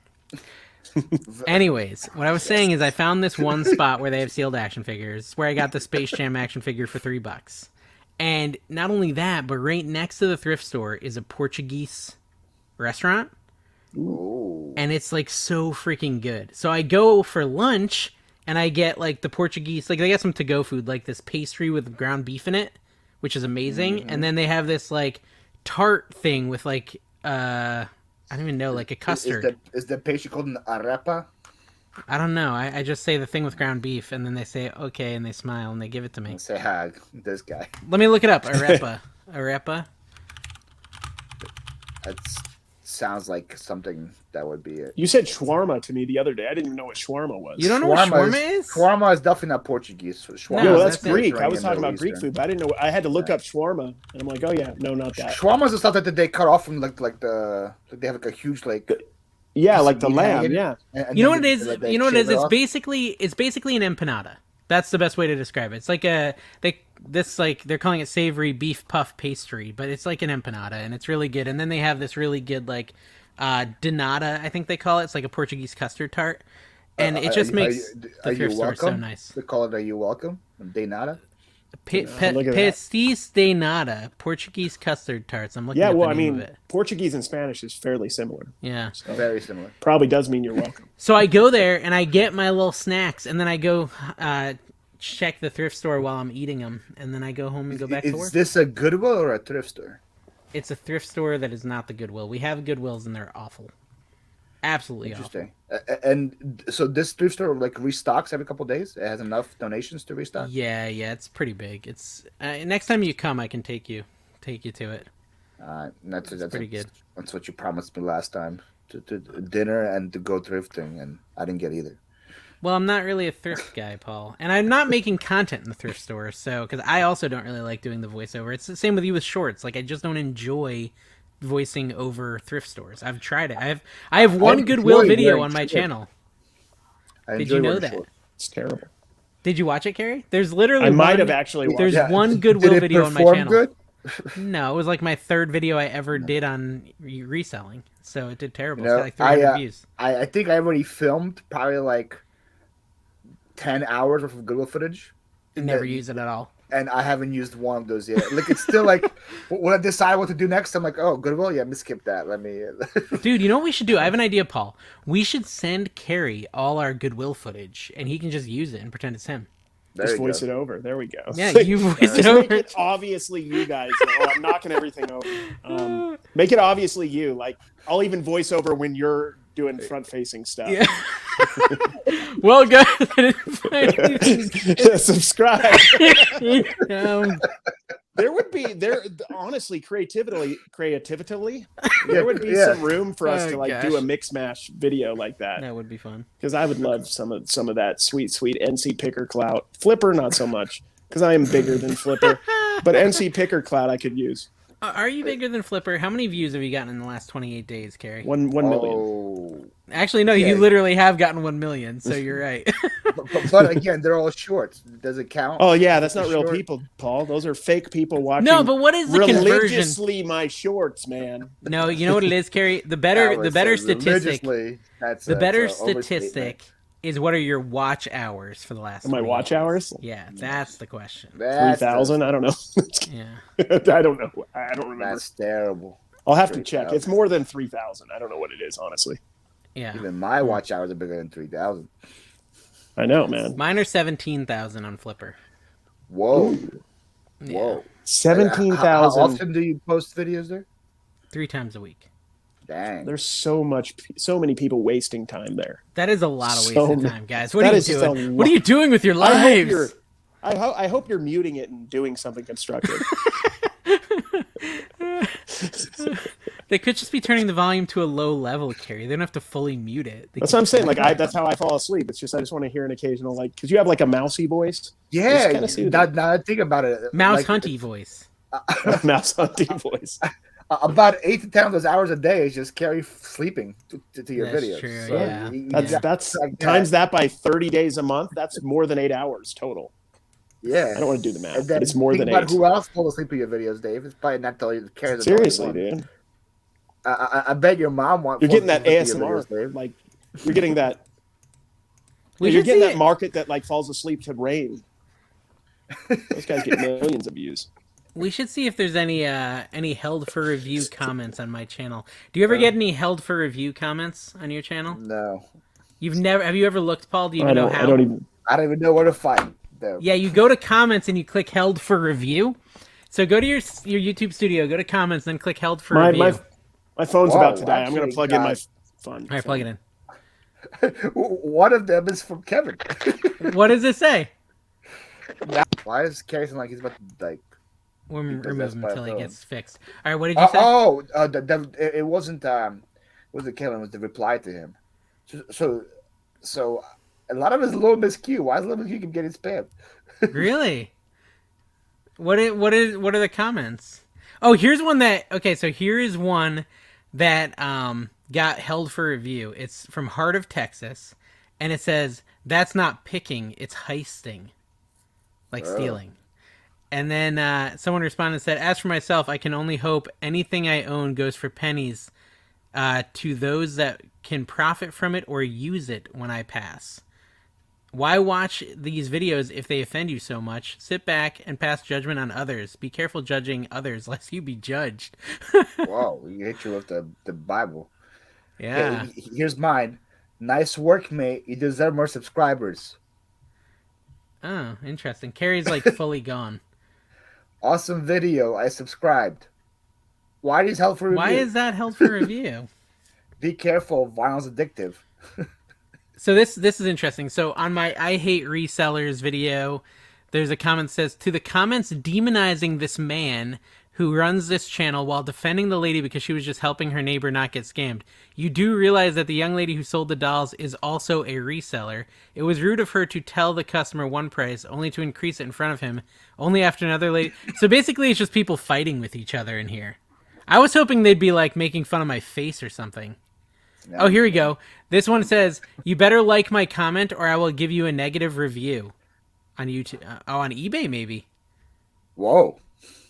Anyways, what I was saying is I found this one spot where they have sealed action figures, where I got the Space Jam action figure for $3. And not only that, but right next to the thrift store is a Portuguese restaurant. Ooh. And it's like so freaking good. So I go for lunch and I get like the Portuguese, like they got some to-go food, like this pastry with ground beef in it, which is amazing. Mm-hmm. And then they have this like tart thing with like, I don't even know, like a custard. Is the pastry called an arepa? I don't know. I just say the thing with ground beef, and then they say, okay, and they smile, and they give it to me. Say hi, this guy. Let me look it up. Arepa. Arepa? That sounds like something that would be it. You said shawarma to me the other day. I didn't even know what shawarma was. You don't know what shawarma is? Shawarma is definitely not Portuguese. Shawarma, no, that's Greek. I was talking about Greek food, but I didn't know. I had to look up shawarma, and I'm like, oh yeah, no, not that. Shawarma is the stuff that they cut off from like they have like a huge like. Yeah, like the lamb. Yeah. You know what it is? You know what it is? It's basically an empanada. That's the best way to describe it. It's like they're calling it savory beef puff pastry, but it's like an empanada, and it's really good. And then they have this really good like danada, I think they call it. It's like a Portuguese custard tart, and it just makes the thrift store so nice. They call it "Are you welcome?" Danada. Pastéis de nata, Portuguese custard tarts. I'm looking at the name of it. Portuguese and Spanish is fairly similar. Yeah. So very similar. Probably does mean you're welcome. So I go there and I get my little snacks, and then I go check the thrift store while I'm eating them, and then I go home and go back to work. Is this a Goodwill or a thrift store? It's a thrift store that is not the Goodwill. We have Goodwills, and they're awful. Absolutely interesting. Awful. And so this thrift store like restocks every couple of days. It has enough donations to restock. Yeah, it's pretty big. It's next time you come, I can take you to it. That's pretty good. That's what you promised me last time to dinner and to go thrifting, and I didn't get either. Well, I'm not really a thrift guy, Paul, and I'm not making content in the thrift store, so because I also don't really like doing the voiceover. It's the same with you with shorts. Like I just don't enjoy voicing over thrift stores. I've tried it. I have one Goodwill video on my channel. Did you know that? It's terrible. Did you watch it, Carrie? There's literally I might have actually watched it. There's one Goodwill video on my channel. Good? No, it was like my third video I ever did on reselling. So it did terrible. It's got like 300 views. I think I already filmed probably like 10 hours worth of Goodwill footage. Never use it at all. And I haven't used one of those yet. Like it's still like when I decide what to do next, I'm like, oh, Goodwill, yeah, let me skip that. Let me. Dude, you know what we should do? I have an idea, Paul. We should send Carrie all our Goodwill footage, and he can just use it and pretend it's him. Just voice it over. There we go. Yeah, you voice it over. Make it obviously you guys. I'm knocking everything over. Make it obviously you. Like I'll even voice over when you're doing front-facing stuff. Yeah. Well, guys, subscribe. There would be honestly creatively there would be some room for us to do a mix mash video like that. That would be fun because I would love some of that sweet NC Picker clout. Flipper not so much because I am bigger than Flipper, but NC Picker clout I could use. Are you bigger than Phlipper? How many views have you gotten in the last 28 days, Carrie? 1 million. Actually, no, you literally have gotten 1 million, so you're right. but again, they're all shorts. Does it count? Oh yeah, that's not real people, Paul. Those are fake people watching. No, but what is the religiously conversion? My shorts, man. No, you know what it is, Carrie. The better statistic. The better statistic is what are your watch hours for the last? My watch hours? Yeah, that's the question. 3,000? I don't know. Yeah, I don't know. I don't remember. That's terrible. I'll have to check. It's more than 3,000. I don't know what it is, honestly. Yeah. Even my watch hours are bigger than 3,000. I know, man. Mine are 17,000 on Phlipper. Whoa. Yeah. Whoa. 17,000. How often do you post videos there? 3 times a week. Dang. There's so many people wasting time there. That is a lot of wasted time, guys. What are you doing? What are you doing with your lives? I hope you're muting it and doing something constructive. They could just be turning the volume to a low level, Carrie. They don't have to fully mute it. That's what I'm saying. Like that's how I fall asleep. It's just I just want to hear an occasional because you have like a mousy voice. Yeah, now I think about it. Mouse hunty voice. Mouse hunty voice. About 8 to 10 of those hours a day is just Carrie sleeping to your that's videos. True, so yeah. That's times that by 30 days a month. That's more than 8 hours total. Yeah, I don't want to do the math, but it's more than 8. Who else falls asleep to your videos, Dave? It's probably not till you care. Seriously, dude. I bet your mom wants. You're getting that ASMR, videos, like you're getting that. You're getting that market that like falls asleep to rain. Those guys get millions of views. We should see if there's any held for review comments on my channel. Do you ever get any held for review comments on your channel? No. Have you ever looked, Paul? Do you even know how? I don't even know where to find them. Yeah, you go to comments and you click held for review. So go to your YouTube studio, go to comments, then click held for review. My phone's about to die. I'm going to plug in my phone. All right, plug it in. One of them is from Kevin. What does it say? Why is Carrie sound like he's about to like? We'll remove him until he gets fixed. All right, what did you say? It wasn't. It wasn't Kevin. It was the reply to him. So a lot of it's Little Miss Q. Why is Little Miss Q keep getting spammed? Really? What are the comments? Oh, here's one that. Okay, so here is one that got held for review. It's from Heart of Texas, and it says, "That's not picking, it's heisting, like stealing." And then someone responded and said, "As for myself, I can only hope anything I own goes for pennies to those that can profit from it or use it when I pass. Why watch these videos if they offend you so much? Sit back and pass judgment on others. Be careful judging others, lest you be judged." Wow, you hit you with the Bible. Yeah. Okay, here's mine. Nice work, mate. You deserve more subscribers. Oh, interesting. Carrie's like fully gone. Awesome video. I subscribed. Why is held for review? Why is that held for review? Be careful. Vinyl's addictive. So this is interesting. So on my I Hate Resellers video, there's a comment that says, "To the comments demonizing this man who runs this channel while defending the lady because she was just helping her neighbor not get scammed. You do realize that the young lady who sold the dolls is also a reseller. It was rude of her to tell the customer one price only to increase it in front of him, only after another lady." So basically it's just people fighting with each other in here. I was hoping they'd be like making fun of my face or something. No. Oh, here we go. This one says, "You better like my comment or I will give you a negative review." On YouTube. On eBay maybe. Whoa,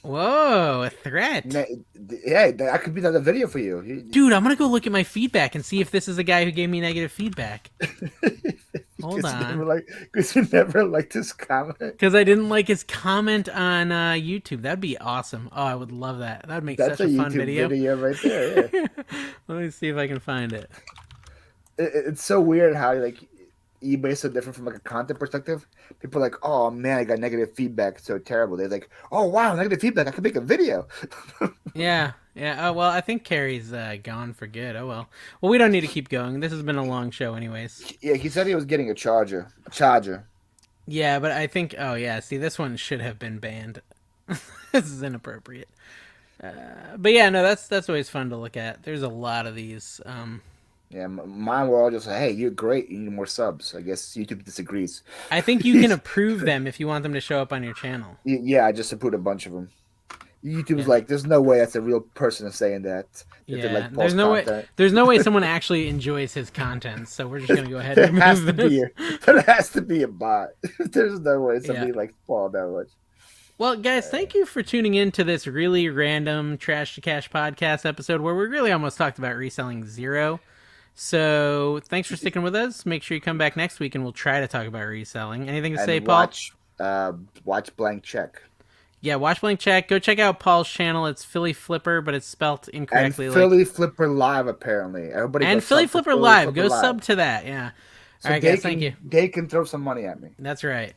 a threat. Yeah, that could be another video for you. Dude, I'm going to go look at my feedback and see if this is a guy who gave me negative feedback. Hold on. Because you never liked his comment? Because I didn't like his comment on YouTube. That'd be awesome. Oh, I would love that. That'd make such a fun video. That's a YouTube video right there, yeah. Let me see if I can find it. It's so weird how eBay is so different from like a content perspective. People are like, "Oh man, I got negative feedback, so terrible." They're like, "Oh wow, negative feedback, I could make a video." Yeah. Oh well, I think Carrie's gone for good. Oh well. Well, we don't need to keep going. This has been a long show, anyways. Yeah, he said he was getting a charger. Yeah, but I think. Oh yeah, see, this one should have been banned. This is inappropriate. But yeah, no, that's always fun to look at. There's a lot of these. Yeah, mine were all just like, "Hey, you're great. You need more subs." I guess YouTube disagrees. I think you can approve them if you want them to show up on your channel. Yeah, I just approved a bunch of them. YouTube's like, there's no way that's a real person saying that. Yeah, there's no way someone actually enjoys his content, so we're just gonna go ahead and remove this. There has to be a bot. There's no way somebody likes Paul that much. Well, guys, thank you for tuning in to this really random Trash to Cash podcast episode where we really almost talked about reselling zero. So thanks for sticking with us. Make sure you come back next week and we'll try to talk about reselling. Anything to say, Paul? Watch Blank Check. Yeah, watch Blank Check. Go check out Paul's channel. It's Philly Flipper, but it's spelt incorrectly. And Philly Flipper Live, apparently. Everybody and Philly Flipper Live. Go sub to that. Yeah. So all right, guys. Thank you. They can throw some money at me. That's right.